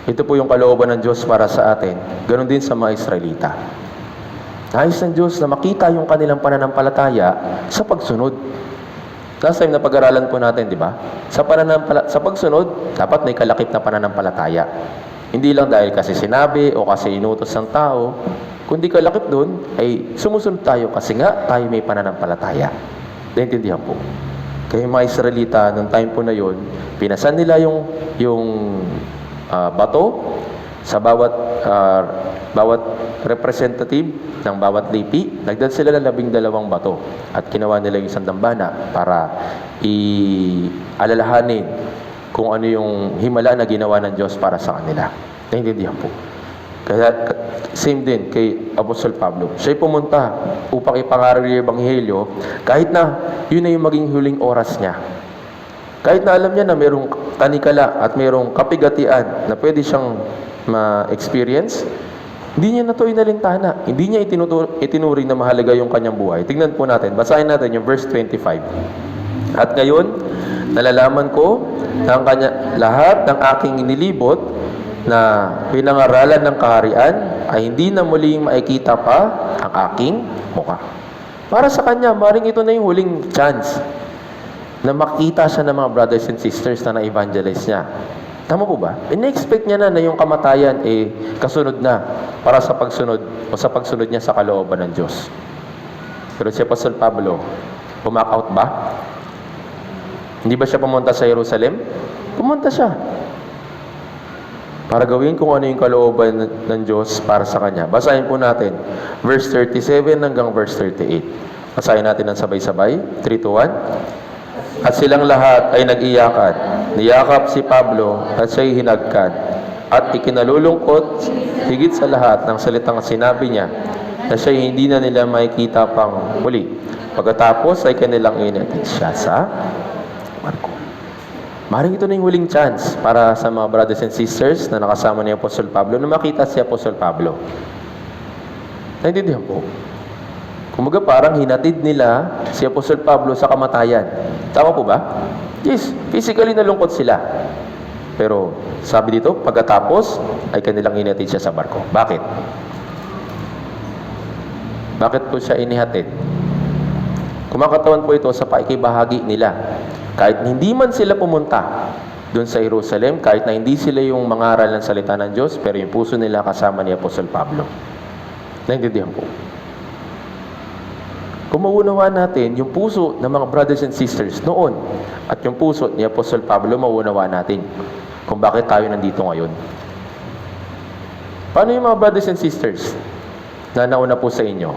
Ito po yung kalooban ng Diyos para sa atin. Ganon din sa mga Israelita. Nais ng Diyos na makita yung kanilang pananampalataya sa pagsunod. Last time na pag-aralan po natin, di ba? Sa pagsunod, dapat may kalakip na pananampalataya. Hindi lang dahil kasi sinabi o kasi inutos ng tao, kundi kalakip doon ay sumusunod tayo kasi nga tayo may pananampalataya. Naintindihan po. Kaya yung mga Israelita, noong time po na yun, pinasan nila yung bato sa bawat representative ng bawat lipi. Nagdala sila ng 12 bato at ginawa nila yung isang dambana para alalahanin kung ano yung himala na ginawa ng Diyos para sa kanila. Naintindihan po. Kaya same din kay Apostol Pablo. Siya'y pumunta upang ipangaral yung ebanghelyo kahit na yun na yung maging huling oras niya. Kahit na alam niya na mayroong tanikala at mayroong kapigatian na pwede siyang ma-experience, hindi niya na ito inalintana. Hindi niya itinuring na mahalaga yung kanyang buhay. Tingnan po natin. Basahin natin yung verse 25. At ngayon, nalalaman ko na lahat ng aking inilibot na pinangaralan ng kaharian ay hindi na muling makikita pa ang aking mukha. Para sa kanya, maring ito na yung huling chance na makita siya ng mga brothers and sisters na na-evangelize niya. Tama po ba? In-expect niya na yung kamatayan kasunod na para sa pagsunod o sa pagsunod niya sa kalooban ng Diyos. Pero si Apostol Pablo, pumak out ba? Hindi ba siya pumunta sa Jerusalem? Pumunta siya. Para gawin kung ano yung kalooban ng Diyos para sa kanya. Basahin po natin. Verse 37 hanggang verse 38. Basahin natin ng sabay-sabay. 3 to 1. At silang lahat ay nag-iyakan niyakap si Pablo at siya'y hinagkan at ikinalulungkot higit sa lahat ng salitang sinabi niya na siya'y hindi na nila makikita pang muli. Pagkatapos ay kanilang inatid siya sa barko. Maring ito na yung huling chance para sa mga brothers and sisters na nakasama ni Apostol Pablo na makita si Apostol Pablo. Naintindihan po? Kumaga parang hinatid nila si Apostol Pablo sa kamatayan. Tama po ba? Yes, physically nalungkot sila. Pero sabi dito, pagkatapos ay kanilang inatid siya sa barko. Bakit? Bakit po siya inihatid? Kumakatawan po ito sa paikibahagi nila. Kahit hindi man sila pumunta doon sa Jerusalem, kahit na hindi sila yung mangaral ng salita ng Diyos, pero yung puso nila kasama ni Apostol Pablo. Naintindihan po? Kung mauunawaan natin yung puso ng mga brothers and sisters noon at yung puso ni Apostol Pablo, mauunawaan natin kung bakit tayo nandito ngayon. Paano yung mga brothers and sisters na nauna po sa inyo?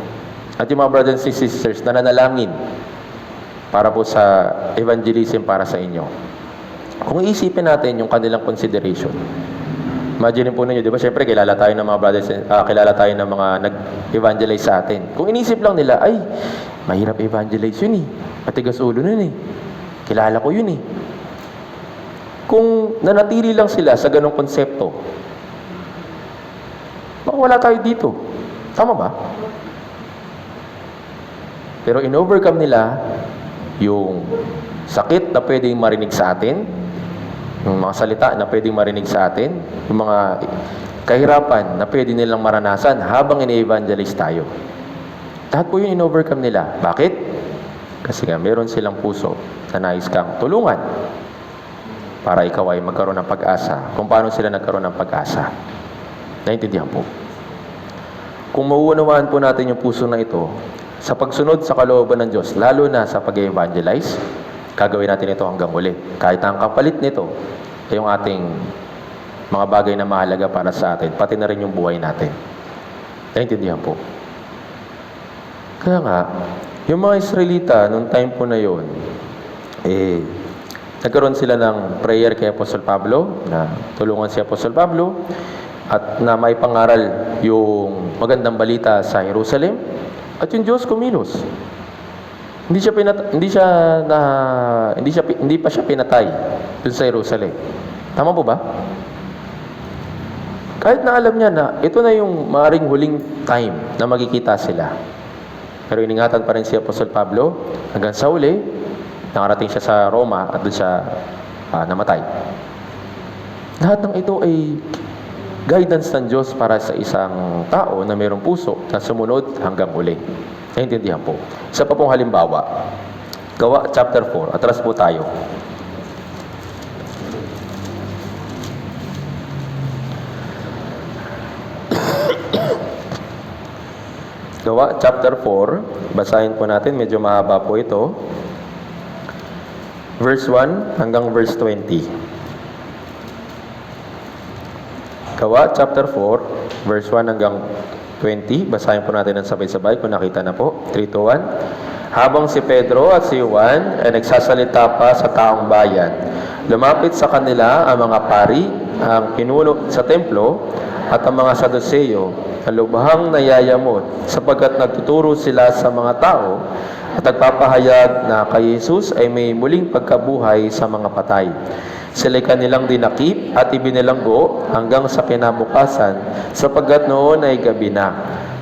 At yung mga brothers and sisters na nanalangin para po sa evangelism para sa inyo? Kung iisipin natin yung kanilang consideration, imagine po ninyo, di ba? Siyempre, kilala tayo ng mga brothers, kilala tayo ng mga nag-evangelize sa atin. Kung inisip lang nila, ay, mahirap evangelize yun eh. Matigas ulo nun eh. Kilala ko yun eh. Kung nanatili lang sila sa ganong konsepto, baka wala tayo dito. Tama ba? Pero in-overcome nila yung sakit na pwedeng marinig sa atin, yung mga salita na pwedeng marinig sa atin, yung mga kahirapan na pwede nilang maranasan habang ini-evangelize tayo. Lahat po yun in-overcome nila. Bakit? Kasi nga meron silang puso na nais kang tulungan para ikaw ay magkaroon ng pag-asa. Kung paano sila nagkaroon ng pag-asa. Naintindihan po. Kung mauunawaan po natin yung puso na ito, sa pagsunod sa kalooban ng Diyos, lalo na sa pag-evangelize, gagawin natin ito hanggang uli. Kahit ang kapalit nito ay yung ating mga bagay na mahalaga para sa atin, pati na rin yung buhay natin. Naintindihan po. Kaya nga, yung mga Israelita, nung time po na yun, nagkaroon sila ng prayer kay Apostol Pablo, na tulungan si Apostol Pablo, at na may pangaral yung magandang balita sa Jerusalem, at yung Diyos kumilos. Hindi pa siya pinatay dun sa Jerusalem. Tama po ba? Kahit na alam niya na ito na yung maaring huling time na magkikita sila. Pero iningatan pa rin si Apostol Pablo hanggang sa uli, nakarating siya sa Roma at doon siya namatay. Lahat ng ito ay guidance ng Diyos para sa isang tao na mayroong puso na sumunod hanggang uli. Naintindihan po. Isa pa pong halimbawa, Gawa chapter 4. Atras po tayo. Gawa chapter 4. Basahin po natin. Medyo mahaba po ito. Verse 1 hanggang verse 20. Gawa chapter 4, verse 1 hanggang 20. Basahin po natin ng sabay-sabay kung nakita na po. 3, 2, 1. Habang si Pedro at si Juan ay nagsasalita pa sa taong bayan, lumapit sa kanila ang mga pari, ang pinuno sa templo, at ang mga Saduceo, na lubhang nayayamot sapagkat nagtuturo sila sa mga tao at nagpapahayag na kay Jesus ay may muling pagkabuhay sa mga patay. Sila'y kanilang dinakip at ibinilanggo hanggang sa kinabukasan sapagkat noon ay gabi na.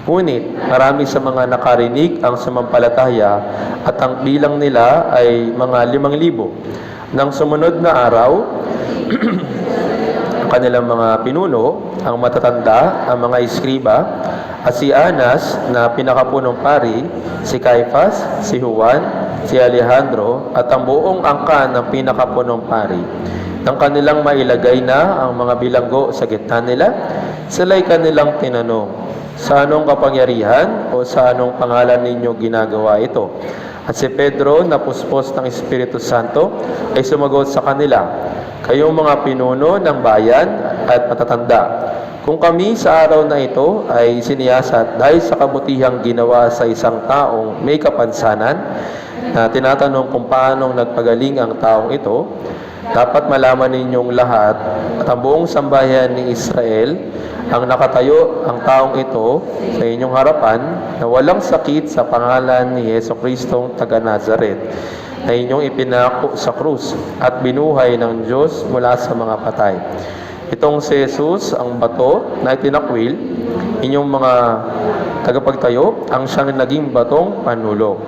Ngunit marami sa mga nakarinig ang sumampalataya at ang bilang nila ay mga 5,000. Nang sumunod na araw, ang kanilang mga pinuno, ang matatanda, ang mga iskriba, at si Anas na pinakapunong pari, si Caiphas, si Juan, si Alejandro, at ang buong angkan ng pinakapunong pari. Nang kanilang mailagay na ang mga bilanggo sa gitna nila, sila'y kanilang tinanong, sa anong kapangyarihan o sa anong pangalan ninyo ginagawa ito? At si Pedro, na puspos ng Espiritu Santo, ay sumagot sa kanila, kayong mga pinuno ng bayan at matatanda, kung kami sa araw na ito ay siniyasat dahil sa kabutihang ginawa sa isang taong may kapansanan, na tinatanong kung paanong nagpagaling ang taong ito, dapat malaman ninyong lahat at ang buong sambayan ni Israel ang nakatayo ang taong ito sa inyong harapan na walang sakit sa pangalan ni Yesu Kristong taga Nazaret na inyong ipinako sa krus at binuhay ng Diyos mula sa mga patay. Itong si Jesus, ang bato na itinakwil, inyong mga tagapagtayo, ang siyang naging batong panulong.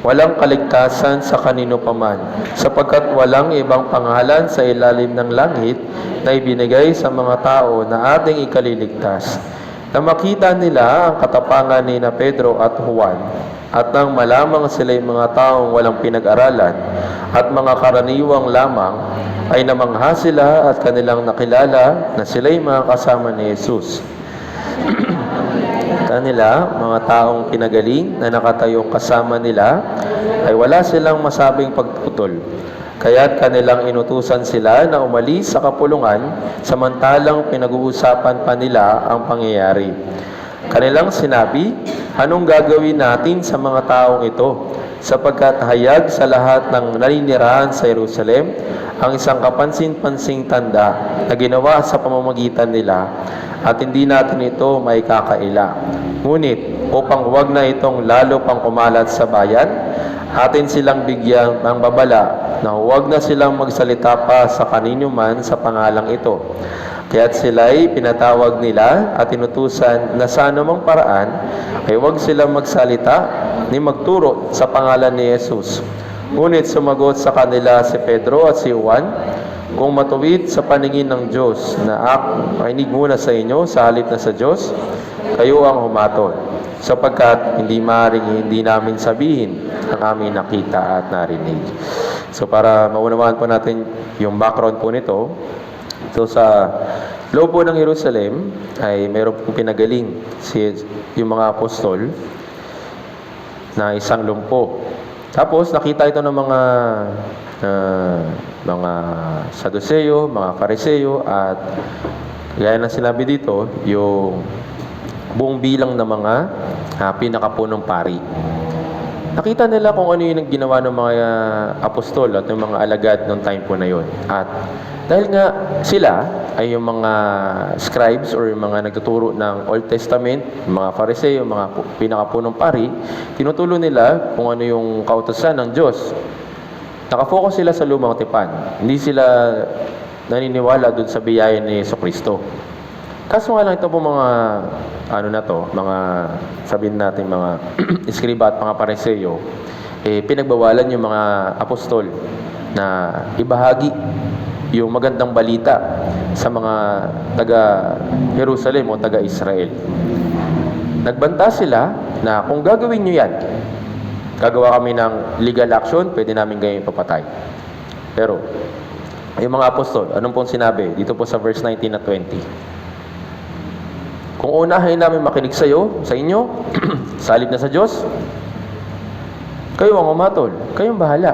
Walang kaligtasan sa kanino paman, sapagkat walang ibang pangalan sa ilalim ng langit na ibinigay sa mga tao na ating ikaliligtas. Na makita nila ang katapangan ni na Pedro at Juan, at nang malamang sila'y mga taong walang pinag-aralan at mga karaniwang lamang, ay namangha sila at kanilang nakilala na sila'y mga kasama ni Jesus. Kanila, mga taong pinagaling na nakatayong kasama nila, ay wala silang masabing pagputol. Kaya't kanilang inutusan sila na umalis sa kapulungan, samantalang pinag-uusapan pa nila ang pangyayari. Kanilang sinabi, anong gagawin natin sa mga taong ito? Sapagkat hayag sa lahat ng naninirahan sa Jerusalem ang isang kapansin-pansing tanda na ginawa sa pamamagitan nila, at hindi natin ito may kakaila. Ngunit, upang huwag na itong lalo pang kumalat sa bayan, atin silang bigyan ng babala na huwag na silang magsalita pa sa kanino man sa pangalang ito. Kaya't sila'y pinatawag nila at inutusan na sa anumang paraan ay huwag silang magsalita ni magturo sa pangalan ni Jesus. Ngunit sumagot sa kanila si Pedro at si Juan, kung matuwid sa paningin ng Diyos na makinig muna sa inyo sa halip na sa Diyos, kayo ang humatol, sapagkat hindi maaaring hindi namin sabihin ang aming nakita at narinig. So para maunawaan po natin yung background po nito, so sa loob po ng Jerusalem ay meron pong pinagaling yung mga apostol na isang lumpo. Tapos nakita ito ng mga Saduceo, mga Fariseo, at gaya ng sinabi dito, yung buong bilang ng mga pinakapunong pari. Nakita nila kung ano yung ginawa ng mga apostol at ng mga alagad noong time po na yon. At dahil nga sila ay yung mga scribes or yung mga nagtuturo ng Old Testament, mga Fariseo, mga pinakapunong pari, tinutulo nila kung ano yung kautusan ng Diyos. Nakafocus sila sa lumang tipan. Hindi sila naniniwala dun sa biyaya ni Jesucristo. Kaso nga lang ito po mga mga sabihin natin mga iskriba at mga pariseo, pinagbawalan yung mga apostol na ibahagi yung magandang balita sa mga taga Jerusalem o taga Israel. Nagbanta sila na kung gagawin nyo yan, gagawa kami ng legal action, pwede namin gawin papatay. Pero, yung mga apostol, anong pong sinabi? Dito po sa verse 19 at 20. Kung unahin namin makinig sa inyo, salib na sa Diyos, kayo ang umatol, kayong bahala.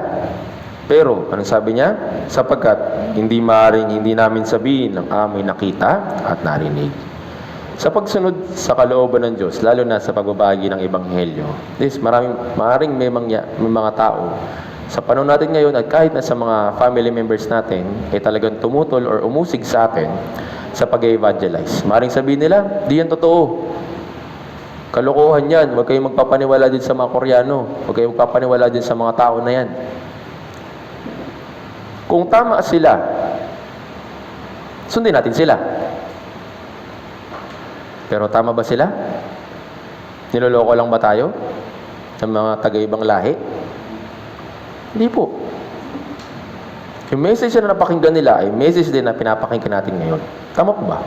Pero, anong sabi niya? Sapagkat hindi maaaring hindi namin sabihin ang aming nakita at narinig. Sa pagsunod sa kalooban ng Diyos, lalo na sa pagbabahagi ng Ebanghelyo, maaaring may mga tao sa panahon natin ngayon at kahit na sa mga family members natin ay talagang tumutol or umusig sa atin sa pag-evangelize. Maaaring sabihin nila, di yan totoo. Kalokohan yan. Huwag kayong magpapaniwala din sa mga Koreano. Huwag kayong magpapaniwala din sa mga tao na yan. Kung tama sila, sundin natin sila. Pero tama ba sila? Niloloko lang ba tayo ng mga taga-ibang lahi? Hindi po. Yung message na napakinggan nila ay message din na pinapakinggan natin ngayon. Tama po ba?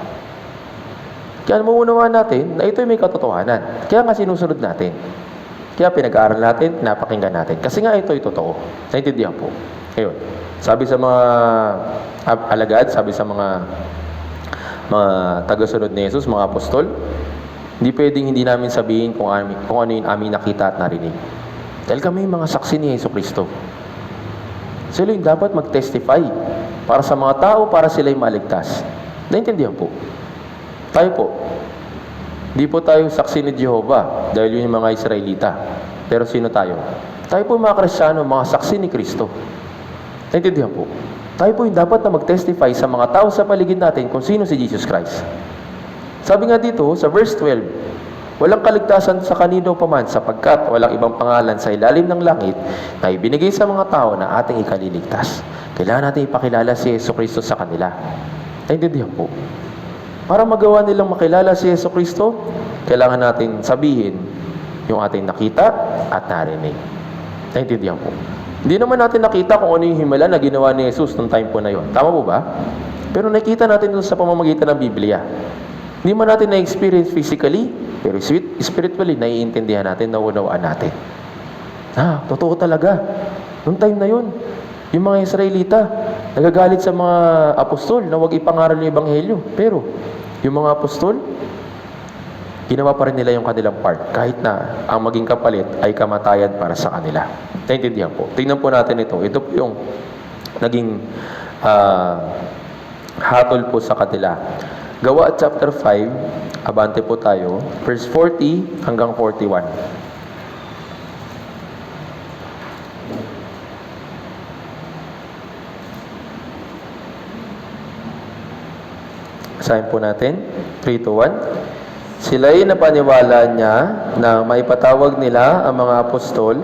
Kaya mauunawaan natin na ito ay may katotohanan. Kaya nga sinusunod natin. Kaya pinag-aaral natin, pinapakinggan natin. Kasi nga ito ay totoo. Naintindihan po. Ngayon, sabi sa mga alagad, sabi sa mga tagasunod ni Jesus, mga apostol, hindi pwedeng hindi namin sabihin kung ano yung aming nakita at narinig. Dahil kami mga saksi ni Jesucristo. Sila yung dapat mag-testify para sa mga tao, para sila'y maligtas. Naintindihan po. Tayo po. Hindi po tayo saksi ni Jehovah dahil yun yung mga Israelita. Pero sino tayo? Tayo po mga Kristiyano, mga saksi ni Kristo. Naintindihan po. Tayo po yung dapat na mag-testify sa mga tao sa paligid natin kung sino si Jesus Christ. Sabi nga dito sa verse 12, walang kaligtasan sa kanino paman sapagkat walang ibang pangalan sa ilalim ng langit na ibinigay sa mga tao na ating ikaliligtas. Kailangan natin ipakilala si Jesucristo sa kanila. Naintindihan po. Para magawa nilang makilala si Jesucristo, kailangan natin sabihin yung ating nakita at narinig. Naintindihan po. Hindi naman natin nakita kung ano yung himala na ginawa ni Jesus noong time po na yon. Tama po ba? Pero nakita natin doon sa pamamagitan ng Biblia. Hindi man natin na-experience physically, pero spiritually, naiintindihan natin, naunawaan natin. Totoo talaga. Noong time na yun, yung mga Israelita, nagagalit sa mga apostol na huwag ipangaral yung Ebanghelyo. Pero, yung mga apostol, ginawa pa rin nila yung kanilang part, kahit na ang maging kapalit ay kamatayan para sa kanila. Naintindihan po. Tingnan po natin ito. Ito po yung naging hatol po sa kanila. Gawa chapter 5, abante po tayo, verse 40 hanggang 41. Basahin po natin, 3 to 1. Sila'y napaniwala niya na maipatawag nila ang mga apostol.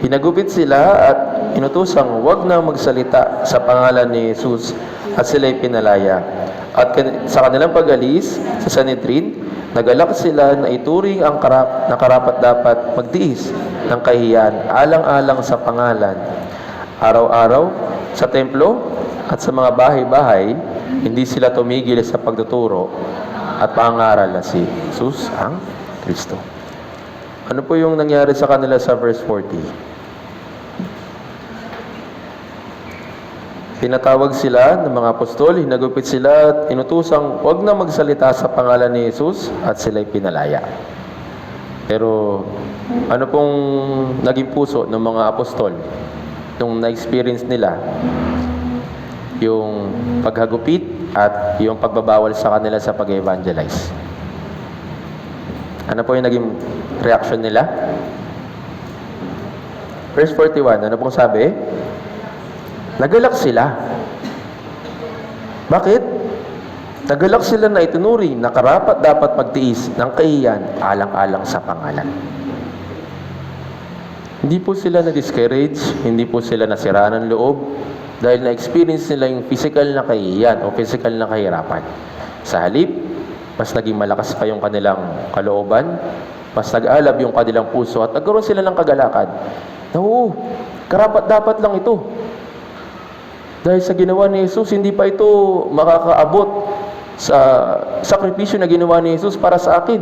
Hinagupit sila at inutusang huwag na magsalita sa pangalan ni Jesus at sila'y pinalaya. At sa kanilang pag-alis sa Sanhedrin, nagalak sila na ituring ang karapat-dapat magtiis ng kahiyan alang-alang sa pangalan. Araw-araw sa templo at sa mga bahay-bahay, hindi sila tumigil sa pagtuturo at pangaral na si Jesus ang Kristo. Ano po yung nangyari sa kanila sa verse 40? Pinatawag sila ng mga apostol, hinagupit sila at inutusang huwag na magsalita sa pangalan ni Jesus at sila'y pinalaya. Pero ano pong naging puso ng mga apostol nung na-experience nila yung paghagupit at yung pagbabawal sa kanila sa pag-evangelize? Ano po yung naging reaction nila? Verse 41, ano pong sabi? Nagalak sila. Bakit? Nagalak sila na itinuri na karapat dapat magtiis ng kahiyan alang-alang sa pangalan. Hindi po sila na-discourage, hindi po sila nasira ng loob dahil na-experience nila yung physical na kahiyan o physical na kahirapan. Sa halip, mas naging malakas pa yung kanilang kalooban, mas nag-alab yung kanilang puso at nagkaroon sila ng kagalakan. Oo, karapat dapat lang ito. Dahil sa ginawa ni Jesus, hindi pa ito makakaabot sa sakripisyo na ginawa ni Jesus para sa akin.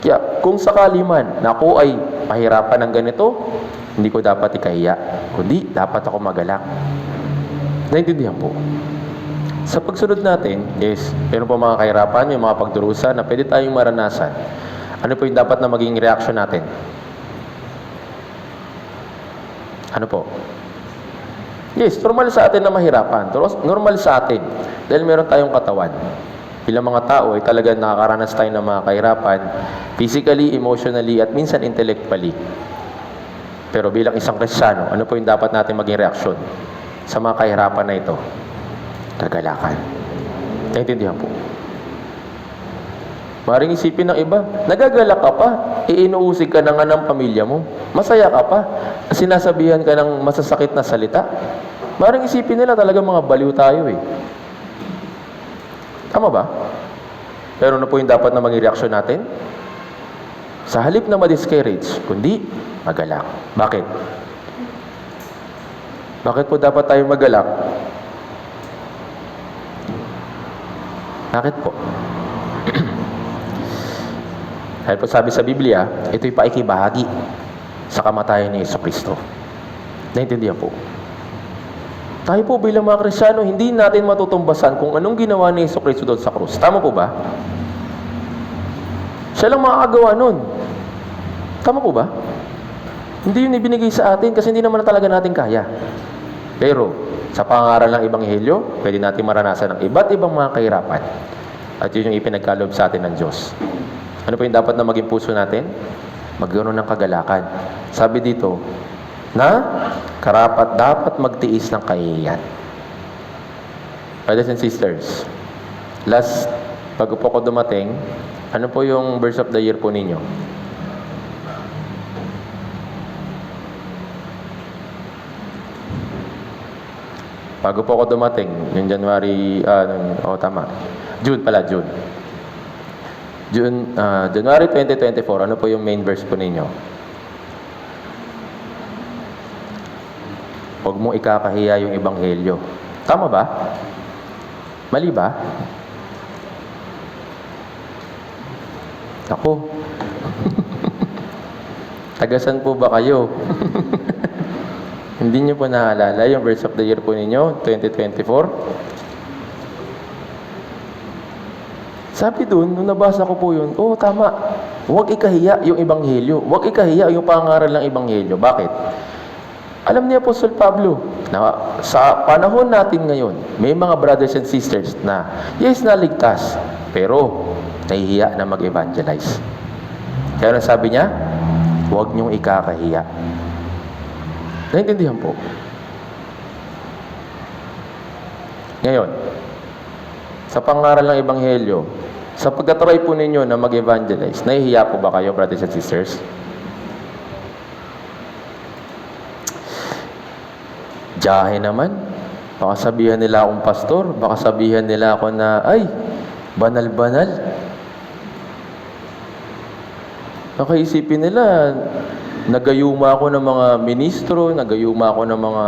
Kaya kung sakali man na ako ay pahirapan ng ganito, hindi ko dapat ikahiya, kundi dapat ako magalak. Naintindihan po. Sa pagsunod natin, meron po mga kahirapan, may mga pagdurusa na pwede tayong maranasan. Ano po yung dapat na maging reaction natin? Ano po? Yes, normal sa atin na mahirapan. Normal sa atin. Dahil meron tayong katawan. Bilang mga tao ay talagang nakakaranas tayo ng mga kahirapan, physically, emotionally, at minsan intellectually. Pero bilang isang Kristiyano, ano po yung dapat natin maging reaksyon sa mga kahirapan na ito? Kagalakan. Naintindihan po. Maring isipin ng iba, nagagalak ka pa, iinuusig ka na nga ng pamilya mo. Masaya ka pa, sinasabihan ka ng masasakit na salita. Maring isipin nila talaga mga baliw tayo eh. Tama ba? Pero ano po yung dapat na maging reaksyon natin? Sa halip na ma-discourage, kundi magalak. Bakit? Bakit po dapat tayo magalak? Bakit po? Dahil po sabi sa Biblia, ito'y paikibahagi sa kamatayan ni Jesucristo. Naintindihan po. Tayo po bilang mga Kristiyano, hindi natin matutumbasan kung anong ginawa ni Jesucristo doon sa krus. Tama po ba? Siya lang makakagawa nun. Tama po ba? Hindi yun ibinigay sa atin kasi hindi naman talaga natin kaya. Pero, sa pangaral ng Ebanghelyo, pwede natin maranasan ng iba't ibang mga kahirapan. At yun yung ipinagkaloob sa atin ng Diyos. Ano po yung dapat na maging puso natin? Magkaroon ng kagalakan. Sabi dito, na karapat dapat magtiis ng kahihiyan. Brothers and sisters, last, pag po ako dumating, ano po yung verse of the year po ninyo? Bago po ako dumating, yung January, tama. June pala, June. January 2024, ano po yung main verse po ninyo? Huwag mong ikakahiya yung ebanghelyo. Tama ba? Mali ba? Ako. Tagasan po ba kayo? Hindi nyo po naalala yung verse of the year po ninyo, 2024? Sabi dun, nung nabasa ko po yun, tama. Huwag ikahiya yung ebanghelyo. Huwag ikahiya yung pangaral ng ebanghelyo. Bakit? Alam ni Apostol Pablo na sa panahon natin ngayon, may mga brothers and sisters na, yes, naligtas, pero nahihiya na mag-evangelize. Kaya sabi niya, huwag niyong ikakahiya. Naintindihan po. Ngayon, sa pangaral ng ebanghelyo, sa pagkatry po ninyo na mag-evangelize, nahihiya po ba kayo, brothers and sisters? Diyahe naman. Baka sabihan nila akong pastor, baka sabihan nila ako na, ay, banal-banal. Baka isipin nila, nagayuma ako ng mga ministro, nagayuma ako ng mga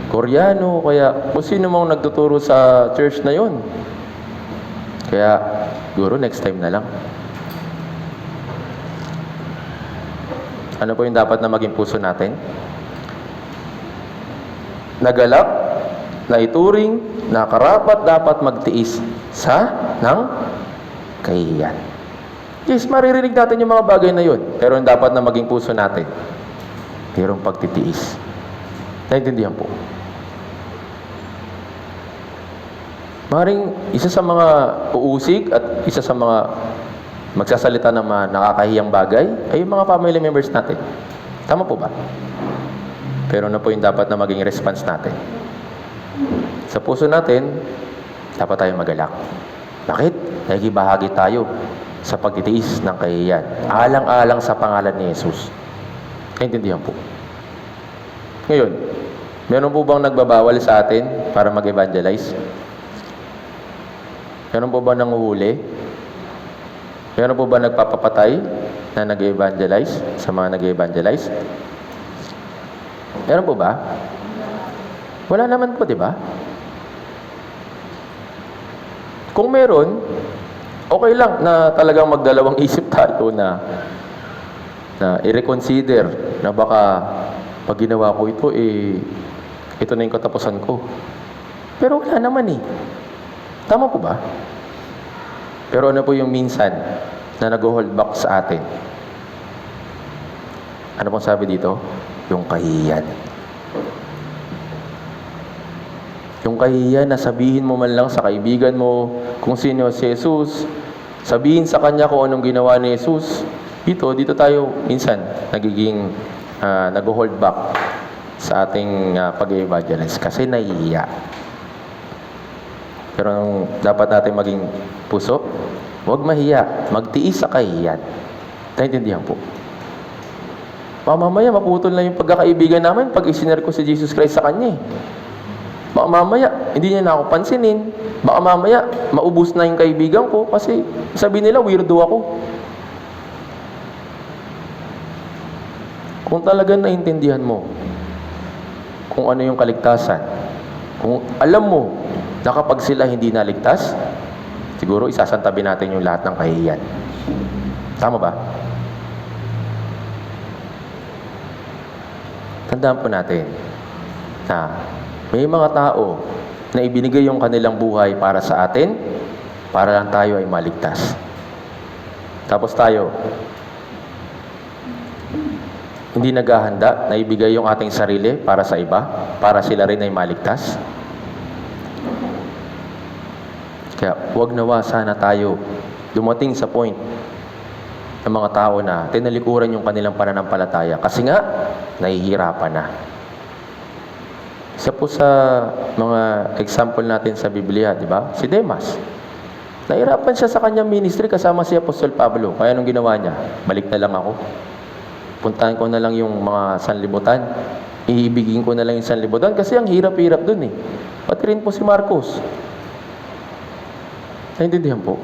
Koreano, kaya kung sino mang nagtuturo sa church na yon. Kaya, siguro next time na lang. Ano po yung dapat na maging puso natin? Nagalak, naituring, na karapat dapat magtiis ng kahihiyan. Yes, maririnig natin yung mga bagay na yun. Pero yung dapat na maging puso natin, mayroong pagtitiis. Naintindihan po. Maring isa sa mga uusig at isa sa mga magsasalita ng mga nakakahiyang bagay ay yung mga family members natin. Tama po ba? Pero ano po yung dapat na maging response natin? Sa puso natin, dapat tayong magalak. Bakit? Nagibahagi tayo sa pagtitiis ng kahihiyan. Alang-alang sa pangalan ni Jesus. Naintindihan po. Ngayon, meron po bang nagbabawal sa atin para mag-evangelize? Meron po ba nanguhuli? Meron po ba nagpapapatay na nag-evangelize sa mga nag-evangelize? Meron po ba? Wala naman po, di ba? Kung meron, okay lang na talagang magdalawang isip tayo na i-reconsider na baka pag ginawa ko ito, ito na yung katapusan ko. Pero wala naman eh. Tama po ba? Pero ano po yung minsan na nag-hold back sa atin? Ano pong sabi dito? Yung kahihiyan. Yung kahihiyan na sabihin mo man lang sa kaibigan mo kung sino si Jesus, sabihin sa kanya kung anong ginawa ni Jesus. Dito tayo minsan nagiging nag-hold back sa ating pag-evangelize kasi nahihiya. Pero ang dapat natin maging puso, huwag mahiya, magtiis sa kahihiyan. Naintindihan po. Mamaya maputol na yung pagkakaibigan namin pag isinare ko si Jesus Christ sa kanya eh. Baka mamaya, hindi niya na ako pansinin. Baka mamaya, maubos na yung kaibigan ko kasi sabi nila, weirdo ako. Kung talagang naintindihan mo kung ano yung kaligtasan, kung alam mo na kapag sila hindi naligtas, siguro isasantabi natin yung lahat ng kahihiyan. Tama ba? Tandaan po natin na may mga tao na ibinigay yung kanilang buhay para sa atin, para lang tayo ay maligtas. Tapos tayo, hindi naghahanda na ibigay yung ating sarili para sa iba, para sila rin ay maligtas. Kaya huwag nawa sana tayo dumating sa point ng mga tao na tinalikuran yung kanilang pananampalataya kasi nga, nahihirapan na. Isa po sa mga example natin sa Biblia, di ba? Si Demas. Nahirapan siya sa kanyang ministry kasama si Apostol Pablo. Kaya anong ginawa niya? Balik na lang ako. Puntahan ko na lang yung mga sanlibutan. Iibigin ko na lang yung sanlibutan kasi ang hirap-hirap dun eh. Pati rin po si Marcos. Naintindihan po?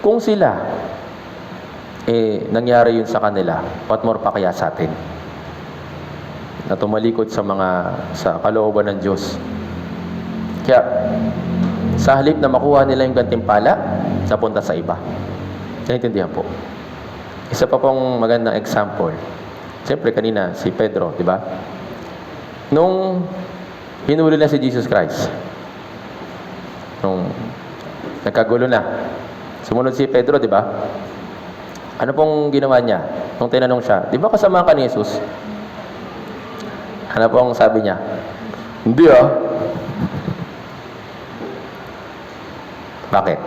Kung sila, nangyari yun sa kanila, what more pa kaya sa atin? Na tumalikod sa kalooban ng Diyos. Kaya, sa halip na makuha nila yung gantimpala, napunta sa iba. Naintindihan po? Isa pa pong magandang example. Siyempre, kanina, si Pedro, di ba? Nung hinuli na si Jesus Christ, nung nagkagulo na, sumunod si Pedro, di ba? Ano pong ginawa niya? Nung tinanong siya, di ba kasama ka ni Jesus? Ano pong sabi niya? Hindi ah. Bakit?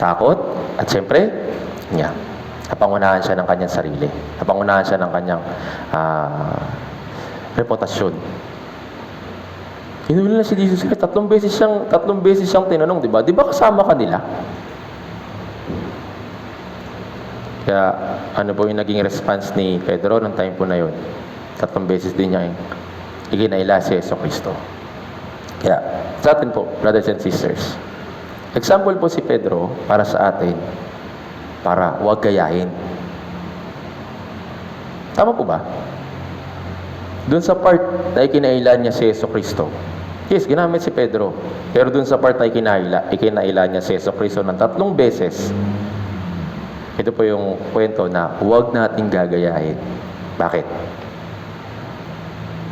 Takot? At siyempre, napangunahan siya ng kanyang sarili. Napangunahan siya ng kanyang reputasyon. Hinuli na si Jesus Christ. Tatlong beses siyang tinanong, di ba? Di ba kasama ka nila? Kaya, ano po yung naging response ni Pedro nung time po na yun? 3 beses din niya iginaila si Jesucristo. Kaya, sa atin po, brothers and sisters, example po si Pedro para sa atin, para huwag gayahin. Tama po ba? Doon sa part na ikinailan niya si Jesucristo, yes, ginamit si Pedro. Pero doon sa part na ikinailan niya si Jesucristo ng 3 beses, ito po yung kwento na huwag nating gagayahin. Bakit?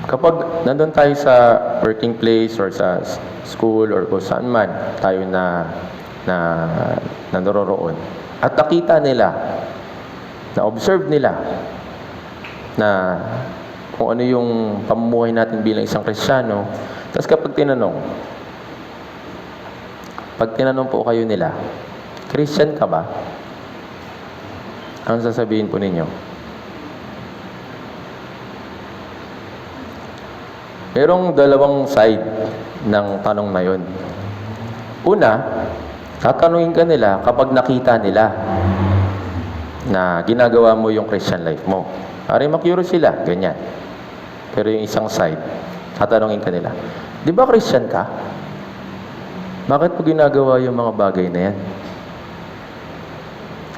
Kapag nandun tayo sa working place or sa school or kung saan man tayo na naroroon at nakita nila, na-observe nila na kung ano yung pamumuhay natin bilang isang Kristiyano, tapos pag tinanong po kayo nila, Christian ka ba? Ang sasabihin po ninyo? Merong 2 side ng tanong na yun. Una, tatanungin ka nila kapag nakita nila na ginagawa mo yung Christian life mo. Pare ma-curious sila, ganyan. Pero yung isang side, tatanungin ka nila, di ba Christian ka? Bakit mo ginagawa yung mga bagay na yan?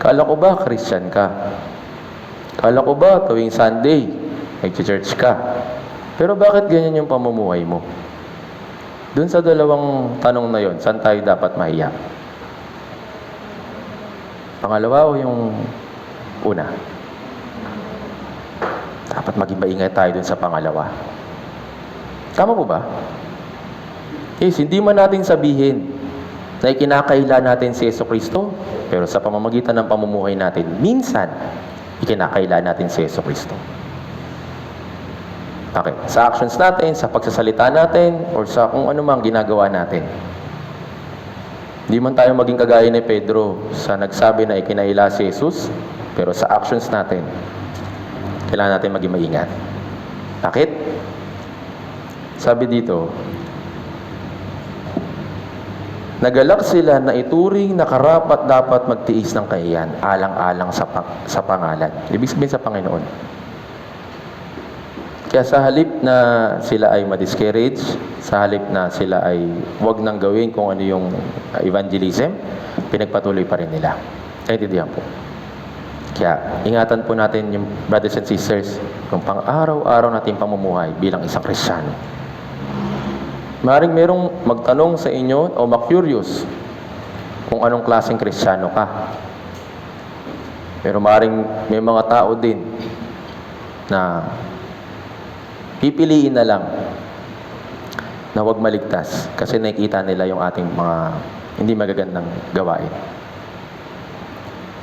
Kala ko ba Christian ka? Kala ko ba tuwing Sunday, nag-church ka? Pero bakit ganyan yung pamumuhay mo? Doon sa 2 tanong na yon, saan tayo dapat mahiya? Pangalawa o yung una? Dapat maging maingay tayo doon sa pangalawa. Tama po ba? Yes, hindi man natin sabihin na ikinakaila natin si Jesucristo, pero sa pamamagitan ng pamumuhay natin, minsan, ikinakaila natin si Jesucristo. Okay. Sa actions natin, sa pagsasalita natin, or sa kung ano mang ginagawa natin. Hindi man tayo maging kagaya ni Pedro sa nagsabi na ikinaila si Jesus, pero sa actions natin, kailangan natin maging maingat. Bakit? Sabi dito, nagalak sila na ituring na karapat dapat magtiis ng kahiyan, alang-alang sa pangalan. Ibig sabihin sa Panginoon. Kaya sa halip na sila ay ma-discourage, sa halip na sila ay huwag nang gawin kung ano yung evangelism, pinagpatuloy pa rin nila. Naintindihan po. Kaya ingatan po natin yung brothers and sisters, kung pang-araw-araw natin pamumuhay bilang isang Kristiyano. Maaaring merong magtanong sa inyo o ma-curious kung anong klaseng Kristiyano ka. Pero maaaring may mga tao din na pipiliin na lang na huwag maligtas kasi nakikita nila yung ating mga hindi magagandang gawain.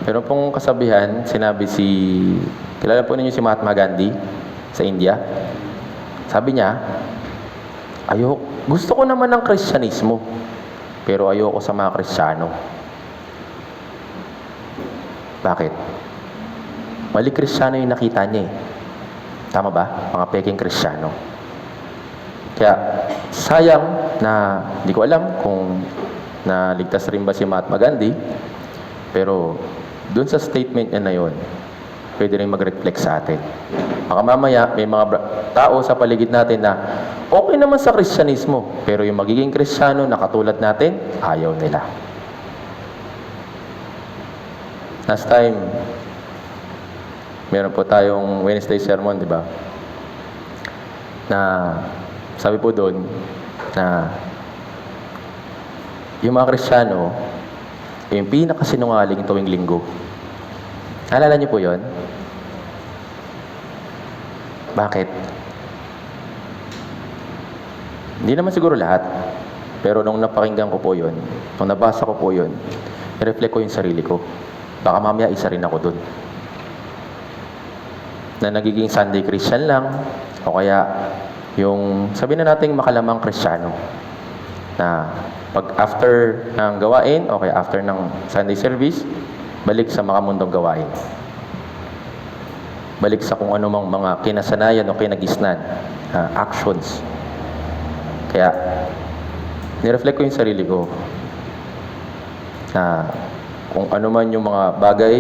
Pero pong kasabihan, kilala po ninyo si Mahatma Gandhi sa India? Sabi niya, gusto ko naman ng Kristyanismo, pero ayoko sa mga Kristiyano. Bakit? Mali Kristiyano yung nakita niya eh. Tama ba? Mga peking Kristiyano. Kaya, sayang na hindi ko alam kung naligtas rin ba si Mahatma Gandhi, pero dun sa statement niya na yun, pwede rin mag-reflect sa atin. Baka mamaya, may mga tao sa paligid natin na okay naman sa Kristyanismo, pero yung magiging Kristiyano na katulad natin, ayaw nila. Last time, meron po tayong Wednesday sermon, di ba? Na sabi po doon na yung mga Kristiyano, yung pinakasinungaling tuwing linggo. Naalala niyo po yun? Bakit? Hindi naman siguro lahat. Pero nung napakinggan ko po yun, nung nabasa ko po yun, i-reflect ko yung sarili ko. Baka mamaya isa rin ako dun. Na nagiging Sunday Christian lang, o kaya yung sabihin na nating makalamang Kristiyano. Na pag after ng gawain, o kaya after ng Sunday service, balik sa makamundong gawain. Balik sa kung anumang mga kinasanayan o kinagisnan, actions. Kaya, nireflect ko yung sarili ko na kung ano man yung mga bagay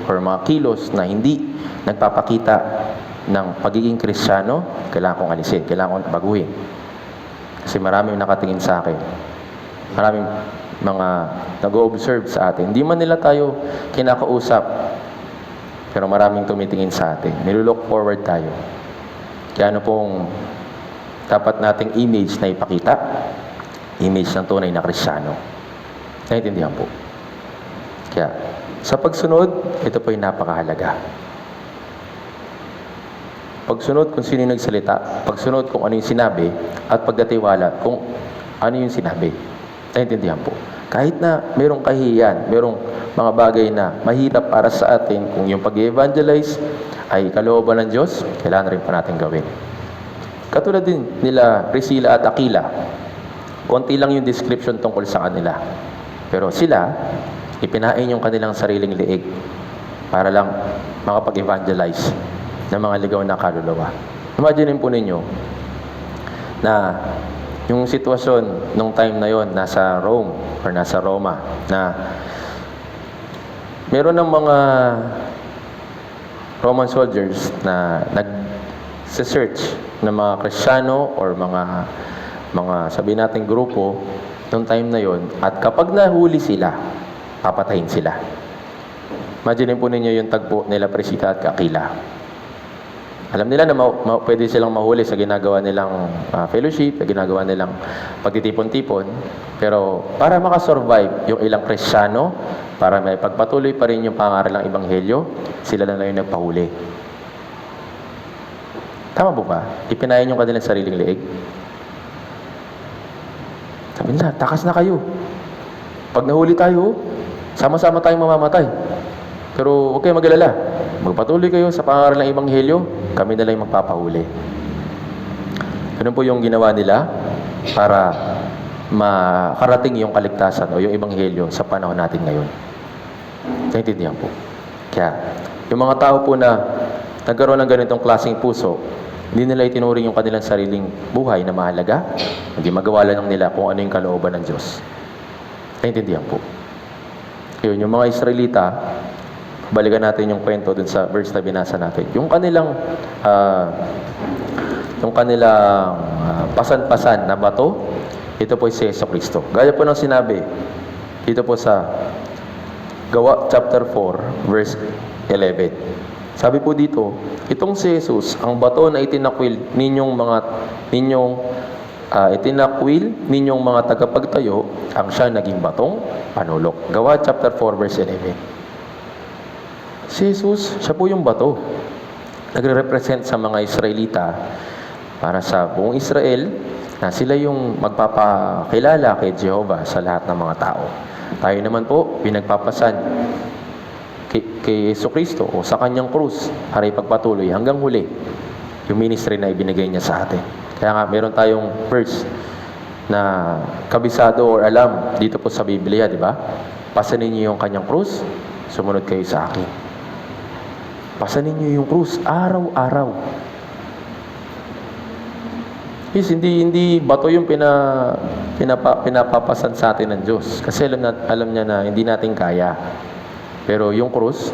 or mga kilos na hindi nagpapakita ng pagiging Kristiyano, kailangan kong alisin, kailangan kong baguhin. Kasi maraming nakatingin sa akin. Maraming mga nag-o-observe sa atin. Hindi man nila tayo kinakausap, pero maraming tumitingin sa atin. Nilulook forward tayo. Kaya ano pong dapat nating image na ipakita? Image ng tunay na Kristiyano. Naintindihan po. Kaya, sa pagsunod, ito po yung napakahalaga. Pagsunod kung sino yung nagsalita, pagsunod kung ano yung sinabi, at pagkatiwala kung ano yung sinabi. Naintindihan po. Kahit na merong kahihiyan, merong mga bagay na mahirap para sa atin, kung yung pag-evangelize ay kalooban ng Diyos, kailangan rin pa natin gawin. Katulad din nila Priscilla at Aquila, konti lang yung description tungkol sa kanila. Pero sila, ipinain yung kanilang sariling liig para lang makapag-evangelize ng mga ligaw na kaluluwa. Imagine po ninyo na yung sitwasyon nung time na yon nasa Rome or nasa Roma na meron ng mga Roman soldiers na nag-search ng mga Kristiyano or mga sabihin natin grupo nung time na yon, at kapag nahuli sila, papatayin sila. Imagine po ninyo yung tagpo nila Priscilla at Aquila. Alam nila na pwede silang mahuli sa ginagawa nilang fellowship, sa ginagawa nilang pagtitipon-tipon. Pero para makasurvive yung ilang Kristiyano, para may pagpatuloy pa rin yung pangaral ng Ebanghelyo, sila na lang yung nagpahuli. Tama po ba? Ipinayan yung kanilang sariling leeg. Sabi nila, takas na kayo. Pag nahuli tayo, sama-sama tayong mamamatay. Pero huwag kayong mag-alala. Magpatuloy kayo sa pangaral ng Ebanghelyo, kami na lang yung magpapahuli. Ganun po yung ginawa nila para makarating yung kaligtasan o yung Ebanghelyo sa panahon natin ngayon. Naintindihan po. Kaya, yung mga tao po na nagkaroon ng ganitong klaseng puso, hindi nila itinuring yung kanilang sariling buhay na mahalaga, hindi magawa lang nila kung ano yung kalooban ng Diyos. Naintindihan po. Yun, yung mga Israelita, balikan natin yung kwento dun sa verse na binasa natin. Yung kanilang pasan-pasan na bato, ito po si Yesu Cristo. Gaya po ng sinabi, dito po sa Gawa chapter 4, verse 11. Sabi po dito, itong si Jesus, ang bato na itinakwil ninyong mga tagapagtayo, ang siya naging batong panulok. Gawa chapter 4, verse 11. Si Jesus, siya po yung bato. Nagre-represent sa mga Israelita para sa buong Israel na sila yung magpapakilala kay Jehovah sa lahat ng mga tao. Tayo naman po, pinagpapasan kay Yesu Cristo o sa kanyang krus para ipagpatuloy hanggang huli yung ministry na ibinigay niya sa atin. Kaya nga, meron tayong verse na kabisado or alam dito po sa Biblia, di ba? Pasanin niyo yung kanyang krus, sumunod kayo sa akin. Pasanin niyo yung krus araw-araw. Yes, hindi bato yung pinapapasan sa atin ng Diyos. Kasi alam niya na hindi natin kaya. Pero yung krus,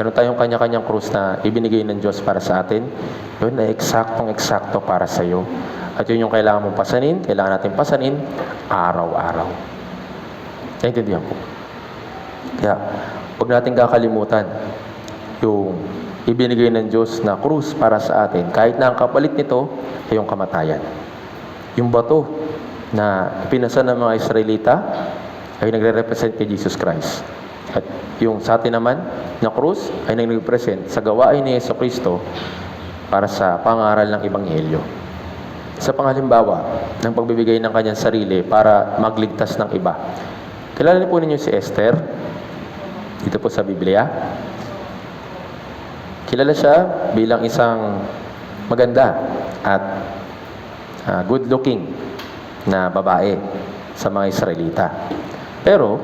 meron tayong kanya-kanyang krus na ibinigay ng Diyos para sa atin, yun na eksaktong-eksakto para sa iyo. At yun yung kailangan mong pasanin, kailangan natin pasanin araw-araw. Naintindihan po. Kaya, huwag natin kakalimutan yung ibinigay ng Diyos na krus para sa atin. Kahit na ang kapalit nito ay yung kamatayan. Yung bato na pinasa ng mga Israelita ay nagre-represent kay Jesus Christ. At yung sa atin naman na krus ay nagre-represent sa gawain ni Yesu Cristo para sa pangaral ng Ebanghelyo. Sa panghalimbawa ng pagbibigay ng kanyang sarili para magligtas ng iba. Kilala niyo po ninyo si Esther dito po sa Biblia. Kilala siya bilang isang maganda at good-looking na babae sa mga Israelita. Pero,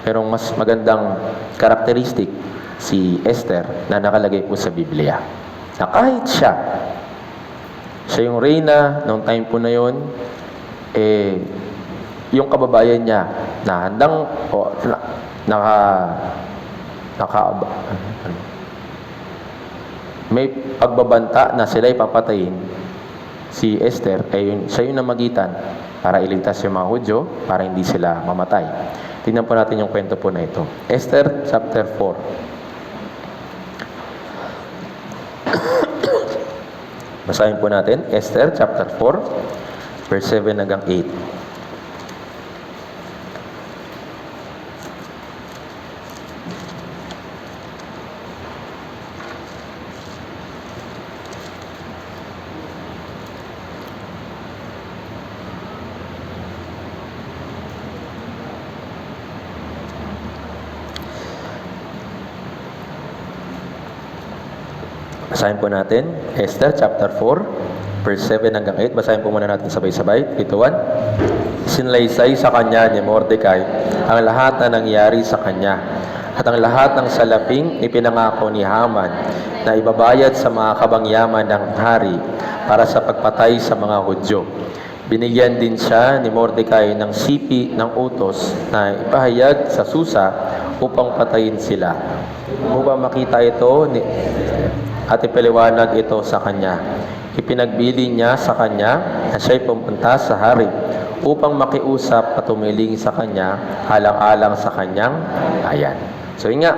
merong mas magandang karakteristik si Esther na nakalagay po sa Biblia. Na kahit siya yung reyna noong time po na yun, yung kababayan niya na handang may pagbabanta na sila'y papatayin, si Esther ay siya yung namagitan para iligtas yung mga Hudyo para hindi sila mamatay. Tingnan po natin yung kwento po na ito. Esther chapter 4. Basahin po natin Esther chapter 4 verse 7 hanggang 8. Basahin po natin, Esther chapter 4, verse 7 hanggang 8. Basahin po muna natin sabay-sabay. 3, 2, 1. Sinlaysay sa kanya ni Mordecai ang lahat na nangyari sa kanya at ang lahat ng salaping ipinangako ni Haman na ibabayad sa mga kabangyaman ng hari para sa pagpatay sa mga Hudyo. Binigyan din siya ni Mordecai ng sipi ng utos na ipahayag sa Susa upang patayin sila. Upang makita ito at ipaliwanag ito sa kanya. Ipinagbili niya sa kanya na siya'y pumunta sa hari upang makiusap at tumiling sa kanya alang-alang sa kanyang ayan. So yun nga,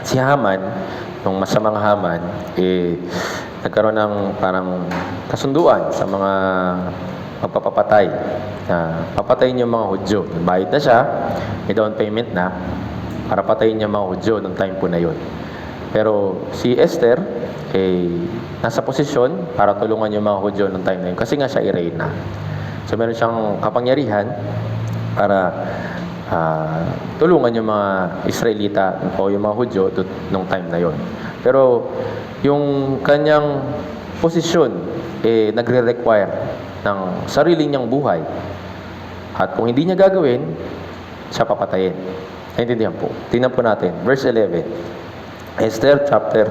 si Haman, nung masamang Haman, nagkaroon ng parang kasunduan sa mga magpapapatay. Papatayin yung mga Hudyo. Bayad na siya, may down payment na, para patayin yung mga Hudyo nung time po na yun. Pero si Esther, nasa posisyon para tulungan yung mga Hudyo nung time na yun. Kasi nga siya i-reyna. So meron siyang kapangyarihan para tulungan yung mga Israelita o yung mga Hudyo nung time na yun. Pero yung kanyang posisyon, nagre-require ng sarili niyang buhay. At kung hindi niya gagawin, siya papatayin. Naintindihan po. Tingnan po natin. Verse 11. Esther chapter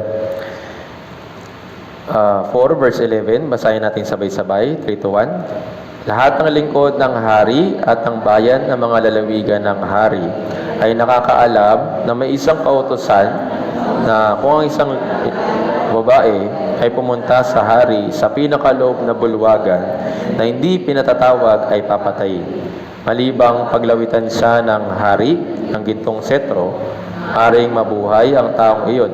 4 verse 11, basahin natin sabay-sabay, 3 to 1. Lahat ng lingkod ng hari at ng bayan ng mga lalawigan ng hari ay nakakaalam na may isang kautusan na kung ang isang babae ay pumunta sa hari sa pinakaloob na bulwagan na hindi pinatatawag ay papatayin. Malibang paglawitan siya ng hari ng gintong setro, aring mabuhay ang taong iyon.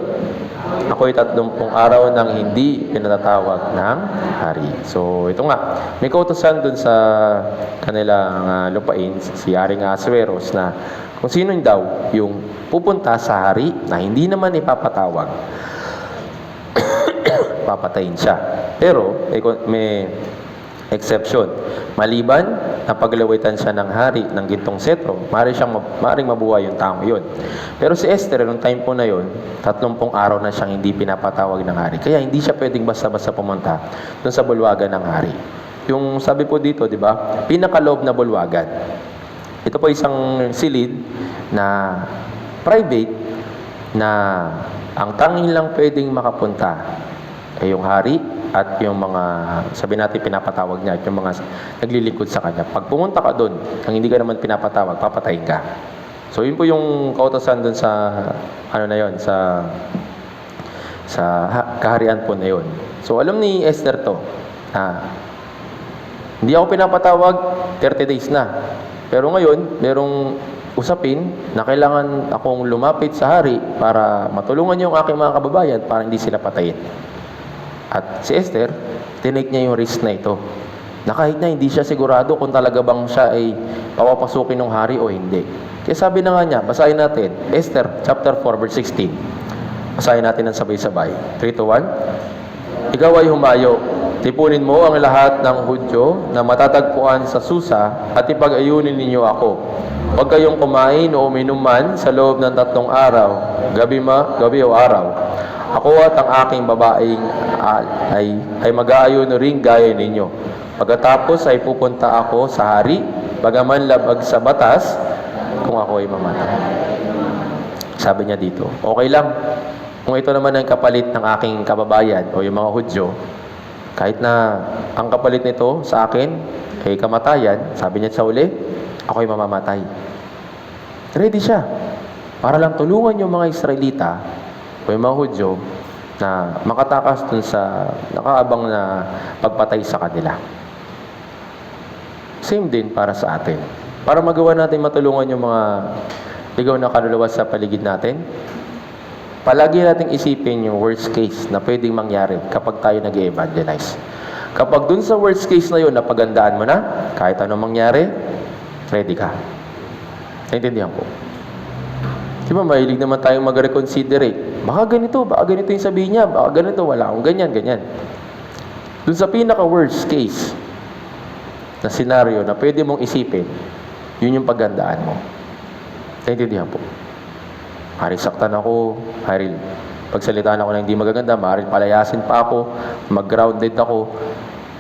Ako'y 30 araw nang hindi pinatatawag ng hari. So, ito nga. May kautosan dun sa kanilang lupain, si Haring Ahasuerus, na kung sino daw yung pupunta sa hari na hindi naman ipapatawag, papatayin siya. Pero, may exception. Maliban na paglawitan siya ng hari ng gintong setro, maaaring mabuhay yung taong yun. Pero si Esther, noong time po na yun, 30 araw na siyang hindi pinapatawag ng hari. Kaya hindi siya pwedeng basta-basta pumunta doon sa bulwagan ng hari. Yung sabi po dito, di ba, pinakaloob na bulwagan. Ito po isang silid na private na ang tanging lang pwedeng makapunta ay yung hari at yung mga, sabi natin pinapatawag niya, at yung mga naglilingkod sa kanya. Pag pumunta ka doon, ang hindi ka naman pinapatawag, papatayin ka. So yun po yung kautosan doon sa, ano na yun, sa kaharian po na yun. So alam ni Esther to, hindi ako pinapatawag, 30 days na. Pero ngayon, merong usapin na kailangan akong lumapit sa hari para matulungan yung aking mga kababayan para hindi sila patayin. At si Esther, tinake niya yung risk na ito. Na kahit na hindi siya sigurado kung talaga bang siya ay papapasukin ng hari o hindi. Kaya sabi na nga niya, basahin natin, Esther chapter 4 verse 16. Basahin natin ng sabay-sabay. 3 to 1. Ikaw ay humayo. Tipunin mo ang lahat ng Hudyo na matatagpuan sa Susa at ipag-ayunin ninyo ako. Huwag kayong kumain o uminom man sa loob ng 3 araw, gabi o araw. Ako at ang aking babaeng ay mag-aayon ring gaya ninyo. Pagkatapos ay pupunta ako sa hari, bagaman labag sa batas, kung ako ay mamatay. Sabi niya dito, okay lang. Kung ito naman ang kapalit ng aking kababayan o yung mga Hudyo, kahit na ang kapalit nito sa akin ay kamatayan, sabi niya sa uli, ako ay mamamatay. Ready siya para lang tulungan yung mga Israelita o yung mga Hudyo na makatakas dun sa nakaabang na pagpatay sa kanila. Same din para sa atin. Para magawa natin matulungan yung mga ligaw na kaluluwa sa paligid natin, palagi nating isipin yung worst case na pwedeng mangyari kapag tayo nag-evangelize. Kapag dun sa worst case na yun, napagandaan mo na, kahit anong mangyari, ready ka. Naintindihan po. Di ba, mahilig naman tayong mag-reconsiderate. Baka ganito yung sabihin niya, baka ganito, wala akong ganyan. Dun sa pinaka-worst case na senaryo na pwede mong isipin, yun yung paggandaan mo. Naintindihan po. Maaaring saktan ako, maaaring pagsalitaan ako na hindi magaganda, maaaring palayasin pa ako, mag-grounded ako,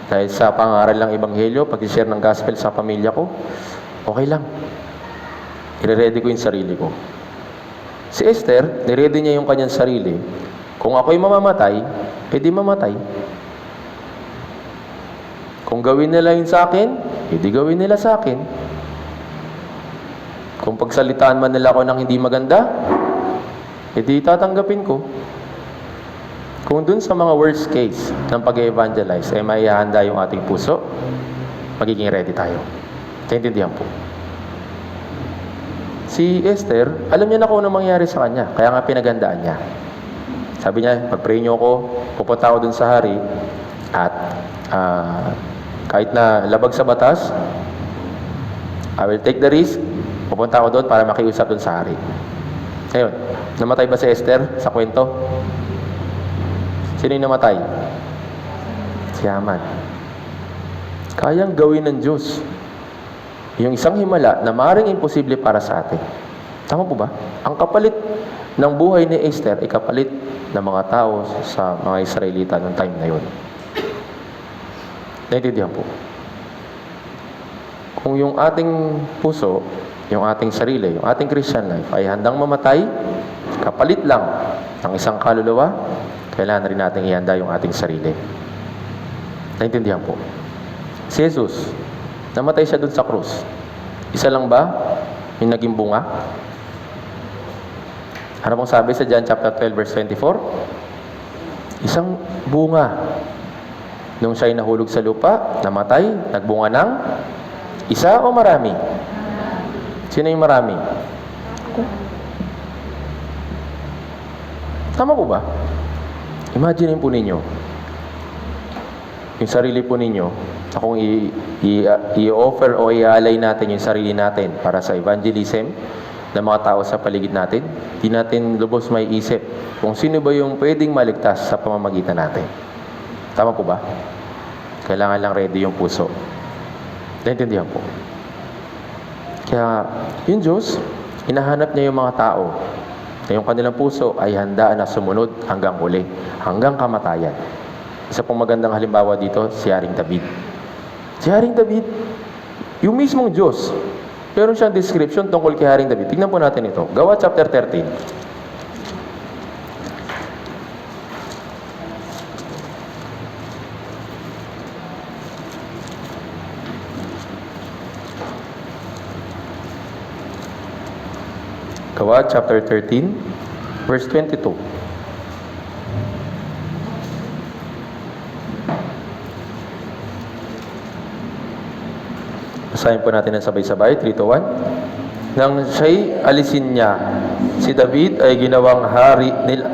dahil sa pangaral ng Ebanghelyo, pag-share ng gospel sa pamilya ko, okay lang. I-ready ko yung sarili ko. Si Esther, niready niya yung kanyang sarili. Kung ako'y mamamatay, edi mamatay. Kung gawin nila yun sa akin, edi gawin nila sa akin. Kung pagsalitaan man nila ako ng hindi maganda, edi tatanggapin ko. Kung dun sa mga worst case ng pag-evangelize ay maihahanda yung ating puso, magiging ready tayo. Naintindihan po. Si Esther, alam niya na kung ano mangyari sa kanya, kaya nga pinagandaan niya. Sabi niya, pag-pray niyo ako, pupunta ako dun sa hari, at kahit na labag sa batas, I will take the risk, pupunta ako doon para makiusap doon sa hari. Ngayon, namatay ba si Esther sa kwento? Sino yung namatay? Si Haman. Kayang gawin ng Diyos yung isang himala na maaaring imposible para sa atin. Tama po ba? Ang kapalit ng buhay ni Esther ay kapalit ng mga tao sa mga Israelita noong time na yun. Naintindihan po. Kung yung ating puso, yung ating sarili, yung ating Christian life ay handang mamatay, kapalit lang ng isang kaluluwa, kailangan rin natin ihanda yung ating sarili. Naintindihan po. Si Jesus, namatay siya dun sa krus. Isa lang ba yung naging bunga? Ano pong sabi sa John chapter 12 verse 24? Isang bunga. Nung siya'y nahulog sa lupa, namatay, nagbunga ng isa o marami? Sino yung marami? Tama po ba? Imagine po ninyo, yung sarili po ninyo, kung i-offer o i-alay natin yung sarili natin para sa evangelism ng mga tao sa paligid natin, di natin lubos may isip kung sino ba yung pwedeng maligtas sa pamamagitan natin. Tama po ba? Kailangan lang ready yung puso. Naintindihan po. Kaya, yung Diyos, hinahanap niya yung mga tao na yung kanilang puso ay handa na sumunod hanggang huli, hanggang kamatayan. Isa pong magandang halimbawa dito, si Haring David. Si Haring David, yung mismong Diyos, meron siyang description tungkol kay Haring David. Tingnan po natin ito. Gawa chapter 13. Gawa chapter 13, verse 22. Basahin po natin ng sabay-sabay, 3 to 1. Nang siya'y alisin niya, si David ay ginawang hari nila.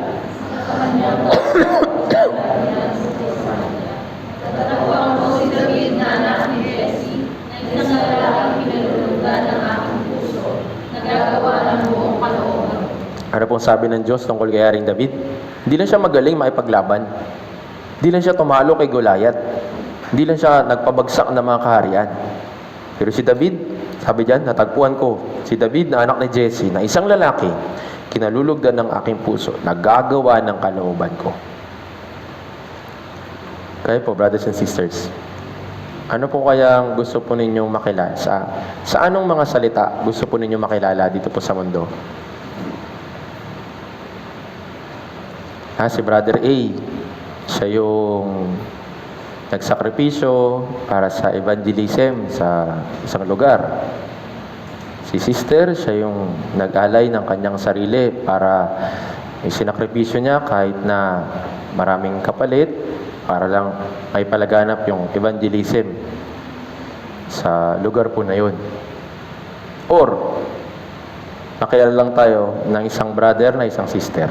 Ano pong sabi ng Diyos tungkol kay Haring David? Hindi lang siya magaling makipaglaban. Hindi lang siya tumalo kay Goliath. Hindi lang siya nagpabagsak ng mga kaharian. Pero si David, sabi diyan, natagpuan ko, si David na anak ni Jesse, na isang lalaki, kinalulugdan ng aking puso, nagagawa ng kalooban ko. Kaya po, brothers and sisters, ano po kayang gusto po ninyong makilala? Sa anong mga salita gusto po ninyong makilala dito po sa mundo? Si Brother A, siya yung nagsakripisyo para sa evangelism sa isang lugar. Si Sister, siya yung nag-alay ng kanyang sarili para isinakripisyo niya kahit na maraming kapalit para lang may palaganap yung evangelism sa lugar po na yun. Or, nakilala lang tayo ng isang brother na isang sister.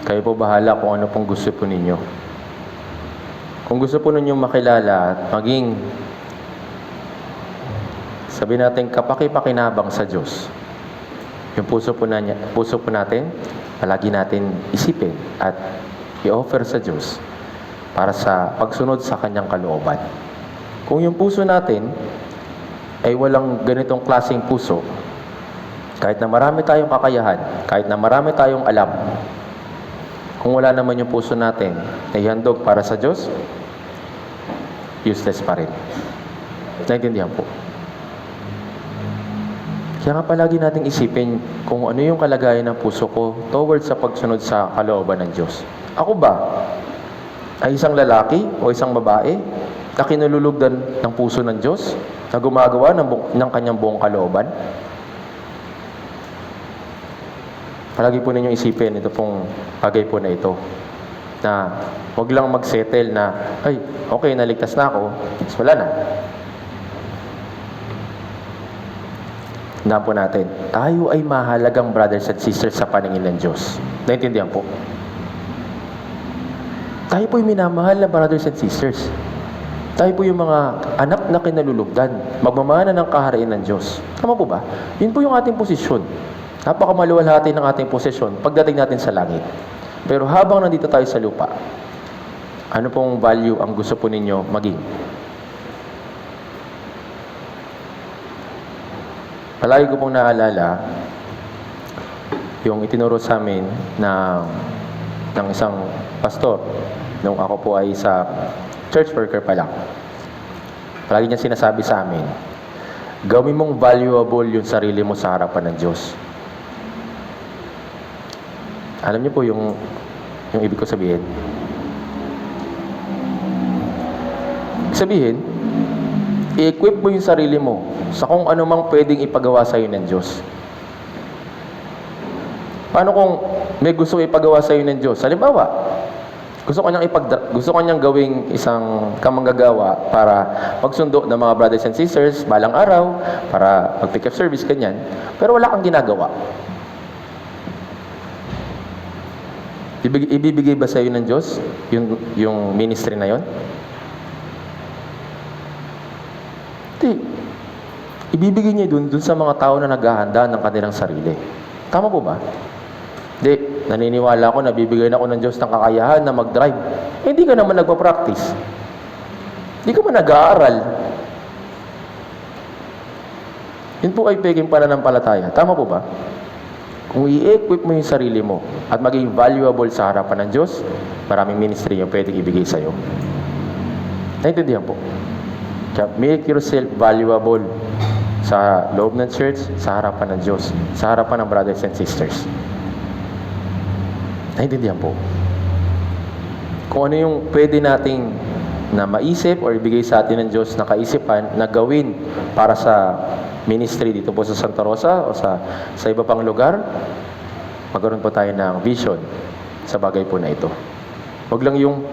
Kayo po bahala kung ano pong gusto po ninyo. Kung gusto po ninyo makilala at maging, sabi natin, kapaki-pakinabang sa Diyos, yung puso po natin, palagi natin isipin at i-offer sa Diyos para sa pagsunod sa Kanyang kalooban. Kung yung puso natin ay walang ganitong klaseng puso, kahit na marami tayong kakayahan, kahit na marami tayong alam, kung wala naman yung puso natin na ihandog para sa Diyos, useless pa rin. Naintindihan po. Kaya nga palagi nating isipin kung ano yung kalagayan ng puso ko towards sa pagsunod sa kalooban ng Diyos. Ako ba ay isang lalaki o isang babae na kinululugdan ng puso ng Diyos na gumagawa ng kanyang buong kalooban? Palagi po ninyong isipin ito pong bagay po na ito. Na huwag lang mag-settle na, ay, okay, naligtas na ako, so wala na. Tandaan po natin, tayo ay mahalagang brothers and sisters sa paningin ng Diyos. Naintindihan po? Tayo po yung minamahal na brothers and sisters. Tayo po yung mga anak na kinalulugdan, magmamana ng kaharian ng Diyos. Tama po ba? Yun po yung ating posisyon. Napakamaluwalhati ng ating posisyon pagdating natin sa langit. Pero habang nandito tayo sa lupa, ano pong value ang gusto po ninyo maging? Palagi ko pong naalala yung itinuro sa amin ng isang pastor nung ako po ay sa church worker pa lang. Palagi niya sinasabi sa amin, gawin mong valuable yung sarili mo sa harapan ng Diyos. Alam niyo po yung ibig ko sabihin? Sabihin, i-equip mo yung sarili mo sa kung ano mang pwedeng ipagawa sa iyo ng Diyos. Paano kung may gusto ipagawa sa iyo ng Diyos? Halimbawa, gusto kanyang gawing isang kamanggagawa para pagsundo ng mga brothers and sisters balang araw, para mag-pick up service, kanyan. Pero wala kang ginagawa. Ibibigay ba sa iyo ng Diyos yung ministry na yon? Hindi. Ibibigay niya dun sa mga tao na naghahanda ng kanilang sarili. Tama po ba? Hindi. Naniniwala ako na bibigyan ako ng Diyos ng kakayahan na mag-drive. Hindi ka naman nagpa-practice. Hindi ka man nag-aaral. Yun po ay peking pananampalataya. Tama po ba? Kung i-equip mo yung sarili mo at maging valuable sa harapan ng Diyos, maraming ministry yung pwedeng ibigay sa iyo. Naintindihan po? Kaya make yourself valuable sa loob ng church, sa harapan ng Diyos, sa harapan ng brothers and sisters. Naintindihan po? Kung ano yung pwede nating na maisip or ibigay sa atin ng Diyos na kaisipan na gawin para sa ministry dito po sa Santa Rosa o sa iba pang lugar, magkaroon po tayo ng vision sa bagay po na ito. Huwag lang yung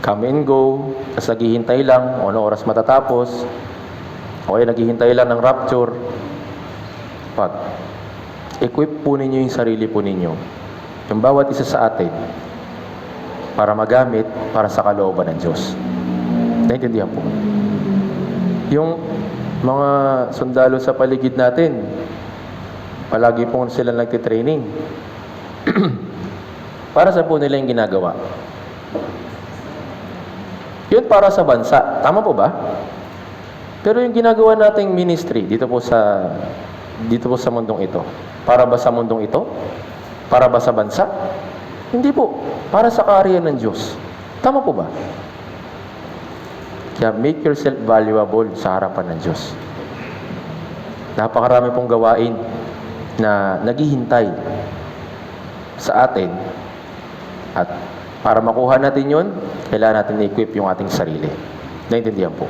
come and go, tapos naghihintay lang, o ano oras matatapos, o kaya naghihintay lang ng rapture. Pag equip po ninyo yung sarili po ninyo, yung bawat isa sa atin, para magamit para sa kalooban ng Diyos. Naintindihan po. Yung mga sundalo sa paligid natin, palagi po sila nagtitraining. Para sa po nila yung ginagawa. Yun para sa bansa. Tama po ba? Pero yung ginagawa nating ministry dito po sa mundong ito, para ba sa mundong ito? Para ba sa bansa? Hindi po. Para sa kaharian ng Diyos. Tama po ba? Kaya make yourself valuable sa harapan ng Diyos. Napakarami pong gawain na naghihintay sa atin. At para makuha natin yun, kailangan natin i-equip yung ating sarili. Naintindihan po.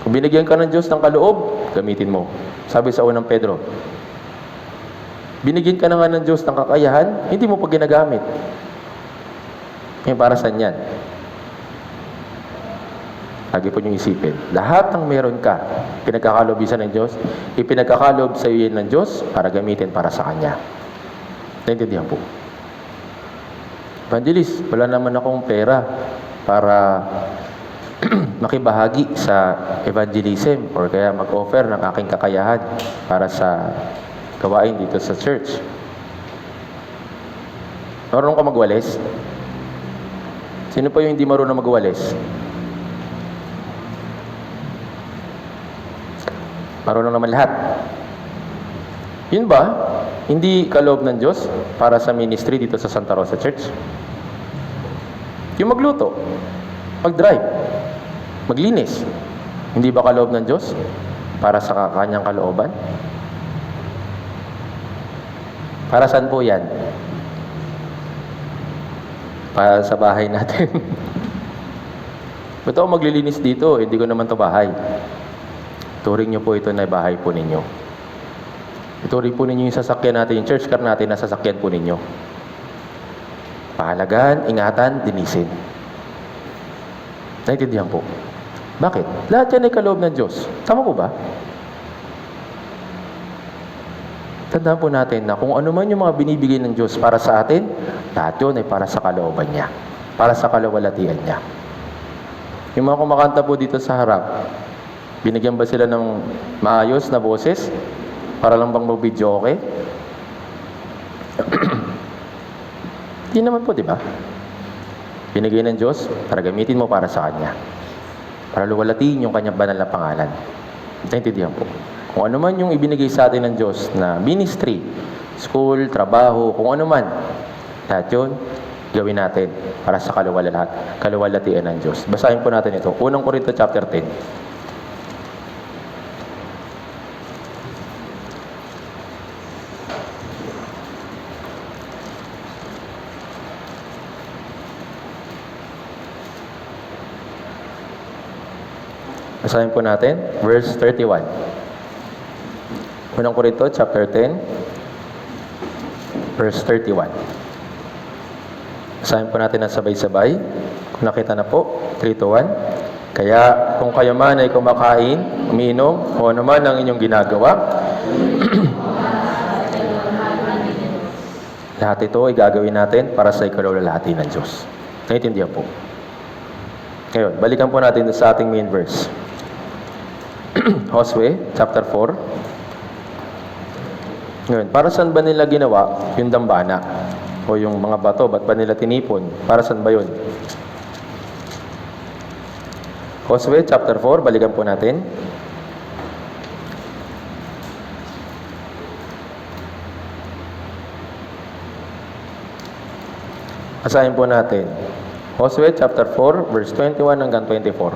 Kung binigyan ka ng Diyos ng kaloob, gamitin mo. Sabi sa unang Pedro, binigyan ka na nga ng Diyos ng kakayahan, hindi mo pa ginagamit. Ngayon, para saan yan? Lagi po niyong isipin. Lahat ng meron ka, pinagkakalobisan ng Diyos, ipinagkakalob sa iyo ng Diyos para gamitin para sa Kanya. Naintindihan po. Evangelist, wala naman akong pera para makibahagi sa evangelism or kaya mag-offer ng aking kakayahan para sa gawain dito sa church. Marunong ka magwalis? Sino pa yung hindi marunong magwalis? Marunong naman lahat. Yun ba? Hindi kaloob ng Diyos para sa ministry dito sa Santa Rosa Church? Yung magluto, mag-drive, maglinis. Hindi ba kaloob ng Diyos para sa kanyang kalooban? Para saan po yan? Para sa bahay natin. Ba't ako maglilinis dito? Hindi ko naman to bahay. Turing nyo po ito na bahay po ninyo. Ituring po ninyo yung sasakyan natin, yung church car natin na sasakyan po ninyo. Pahalagaan, ingatan, dinisin. Naintindihan po. Bakit? Lahat yan ay kaloob ng Diyos. Tama po ba? Tandaan po natin na kung ano man yung mga binibigay ng Diyos para sa atin, lahat yun ay para sa kalooban niya. Para sa kalawalatian niya. Yung mga kumakanta po dito sa harap, binigyan ba sila ng maayos na boses? Para lang bang mag-video okay? Hindi naman po, di ba? Binigay ng Diyos para gamitin mo para sa Kanya. Para luwalatiin yung Kanyang banal na pangalan. Naintindihan po. Kung ano man yung ibinigay sa atin ng Diyos na ministry, school, trabaho, kung ano man, lahat yun, gawin natin para sa kaluwalhatian ng Diyos. Basahin po natin ito. 1 Corinto chapter 10. Basahin po natin, verse 31. 1 Corinto chapter 10, verse 31. Basahin po natin ng sabay-sabay. Kung nakita na po, 3 to 1. Kaya kung kayo man ay kumakain, umiinom, o ano man ang inyong ginagawa, lahat ito ay gagawin natin para sa ikalawalhati ng Diyos. Naintindihan po. Ngayon, balikan po natin sa ating main verse. Josue, chapter 4. Ngayon, para saan ba nila ginawa yung dambana? O yung mga bato, ba't ba nila tinipon? Para saan ba yun? Josue, chapter 4, balikan po natin. Basahin po natin. Josue, chapter 4, verse 21 hanggang 24.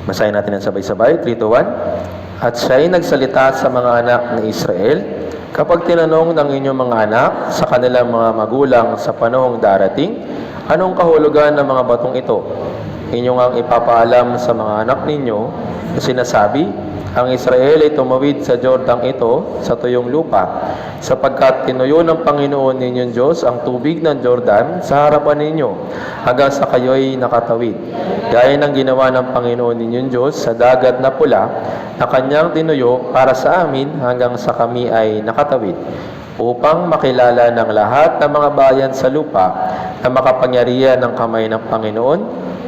Basahin natin ang sabay-sabay, 3 to 1. At siya'y nagsalita sa mga anak ng Israel, Kapag tinanong ng inyong mga anak sa kanilang mga magulang sa panahong darating, anong kahulugan ng mga batong ito? Inyong ang ipapaalam sa mga anak ninyo na sinasabi, ang Israel ay tumawid sa Jordan ito sa tuyong lupa, sapagkat tinuyo ng Panginoon ninyong Diyos ang tubig ng Jordan sa harapan ninyo, hanggang sa kayo'y nakatawid. Gaya ng ginawa ng Panginoon ninyong Diyos sa dagat na pula, na kanyang tinuyo para sa amin hanggang sa kami ay nakatawid, upang makilala ng lahat ng mga bayan sa lupa na makapangyarihan ng kamay ng Panginoon,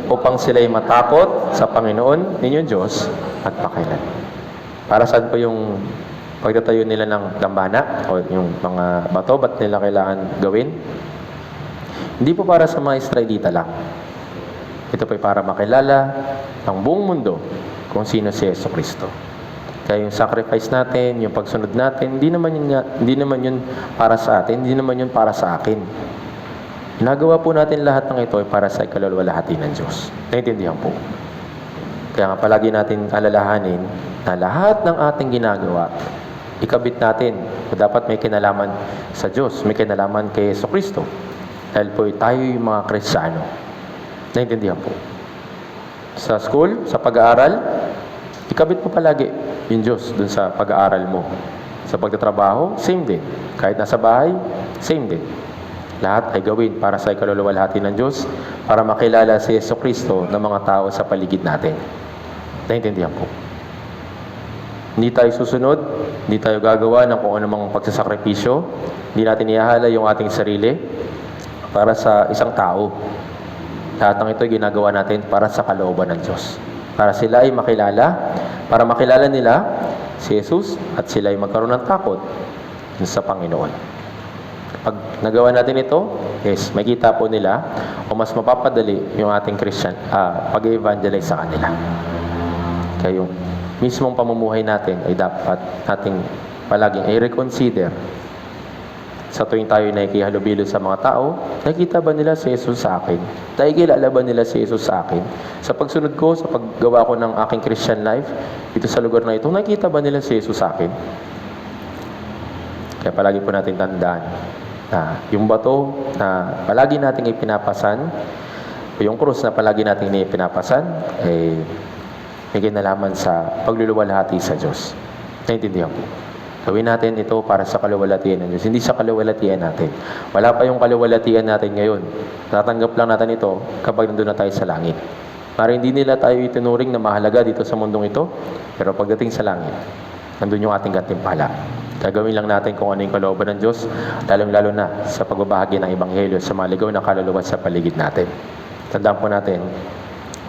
upang sila'y matakot sa Panginoon ninyong Diyos at pakilan. Para saan po yung pagtatayo nila ng dambana o yung mga bato, ba't nila kailangan gawin? Hindi po para sa mga Israelita lang. Ito po ay para makilala ng buong mundo kung sino si Jesucristo. Kaya yung sacrifice natin, yung pagsunod natin, hindi naman yun para sa atin, hindi naman yun para sa akin. Nagawa po natin lahat ng ito ay para sa ikaluluwalhati ng Diyos. Naintindihan po. Kaya nga palagi natin alalahanin na lahat ng ating ginagawa, ikabit natin o dapat may kinalaman sa Diyos, may kinalaman kay Jesucristo. Dahil po tayo yung mga Kristiyano. Naintindihan po. Sa school, sa pag-aaral, ikabit mo palagi yung Diyos dun sa pag-aaral mo. Sa pagtatrabaho, same din. Kahit nasa bahay, same din. Lahat ay gawin para sa ikaluluwalhati ng Diyos, para makilala si Jesucristo ng mga tao sa paligid natin. Naintindihan po. Hindi tayo susunod, hindi tayo gagawa ng kung anumang pagsasakripisyo, hindi natin ihahala yung ating sarili para sa isang tao. Lahat ng ito ay ginagawa natin para sa kalooban ng Diyos. Para sila ay makilala, para makilala nila si Jesus at sila ay magkaroon ng takot sa Panginoon. Pag nagawa natin ito, yes, makita po nila o mas mapapadali yung ating Christian pag-evangelize sa kanila. Kaya yung mismong pamumuhay natin ay dapat nating palaging i-reconsider. Sa tuwing tayo nakikihalubilo sa mga tao, nakikita ba nila si Jesus sa akin? Nakikilala ba nila si Jesus sa akin? Sa pagsunod ko, sa paggawa ko ng aking Christian life, dito sa lugar na ito, nakikita ba nila si Jesus sa akin? Kaya palagi po natin tandaan na yung bato na palagi nating ipinapasan, o yung krus na palagi nating ipinapasan, ay may kinalaman sa pagluluwalhati sa Diyos. Naintindihan po. Gawin natin ito para sa kaluwalhatian ng Diyos, hindi sa kaluwalhatian natin. Wala pa yung kaluwalhatian natin ngayon. Tatanggap lang natin ito kapag nandun na tayo sa langit. Para hindi nila tayo itinuring na mahalaga dito sa mundong ito, pero pagdating sa langit, nandun yung ating gantimpala. Gagawin lang natin kung ano yung kalooban ng Diyos, lalong-lalo na sa pagbabahagi ng Ebanghelyo sa maligaw na kaluluwa sa paligid natin. Tandaan po natin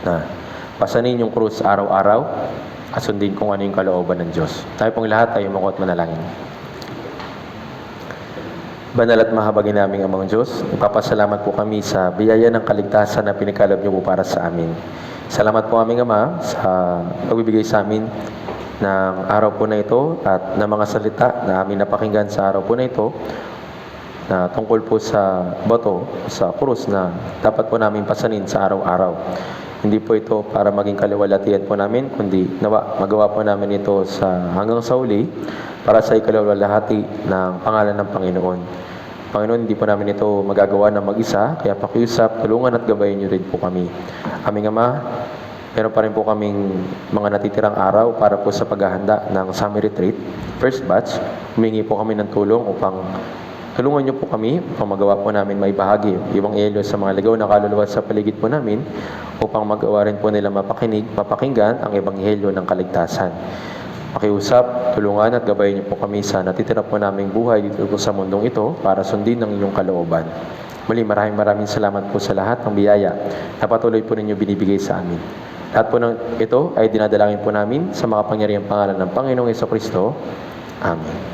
na pasanin yung krus araw-araw at sundin kung ano yung kalooban ng Diyos. Tayo pong lahat ay umuko at manalangin. Banal at mahabagin naming Amang Diyos, nagpapasalamat po kami sa biyaya ng kaligtasan na pinikaloob niyo po para sa amin. Salamat po aming Ama sa pagbibigay sa amin ng araw po na ito at ng mga salita na aming napakinggan sa araw po na ito na tungkol po sa bato, sa krus na dapat po namin pasanin sa araw-araw. Hindi po ito para maging kaluwalhatian po namin, kundi magawa po namin ito hanggang sa uli para sa ikaluwalhati ng pangalan ng Panginoon. Panginoon, hindi po namin ito magagawa ng mag-isa, kaya pakiusap, tulungan at gabayan niyo rin po kami. Aming Ama, meron pa rin po kaming mga natitirang araw para po sa paghahanda ng summer retreat. First batch, humingi po kami ng tulong upang tulungan niyo po kami upang magawa po namin maibahagi yung Ebanghelyo sa mga ligaw na kaluluwa sa paligid po namin upang magawa rin po nila mapakinggan ang Ebanghelyo ng kaligtasan. Pakiusap, tulungan at gabayan niyo po kami sa natitira po naming buhay dito po sa mundong ito para sundin ang iyong kalooban. Muli, maraming salamat po sa lahat ng biyaya na patuloy po ninyo binibigay sa amin. Lahat po ng ito ay dinadalangin po namin sa makapangyarihang pangalan ng Panginoong Jesucristo. Amen.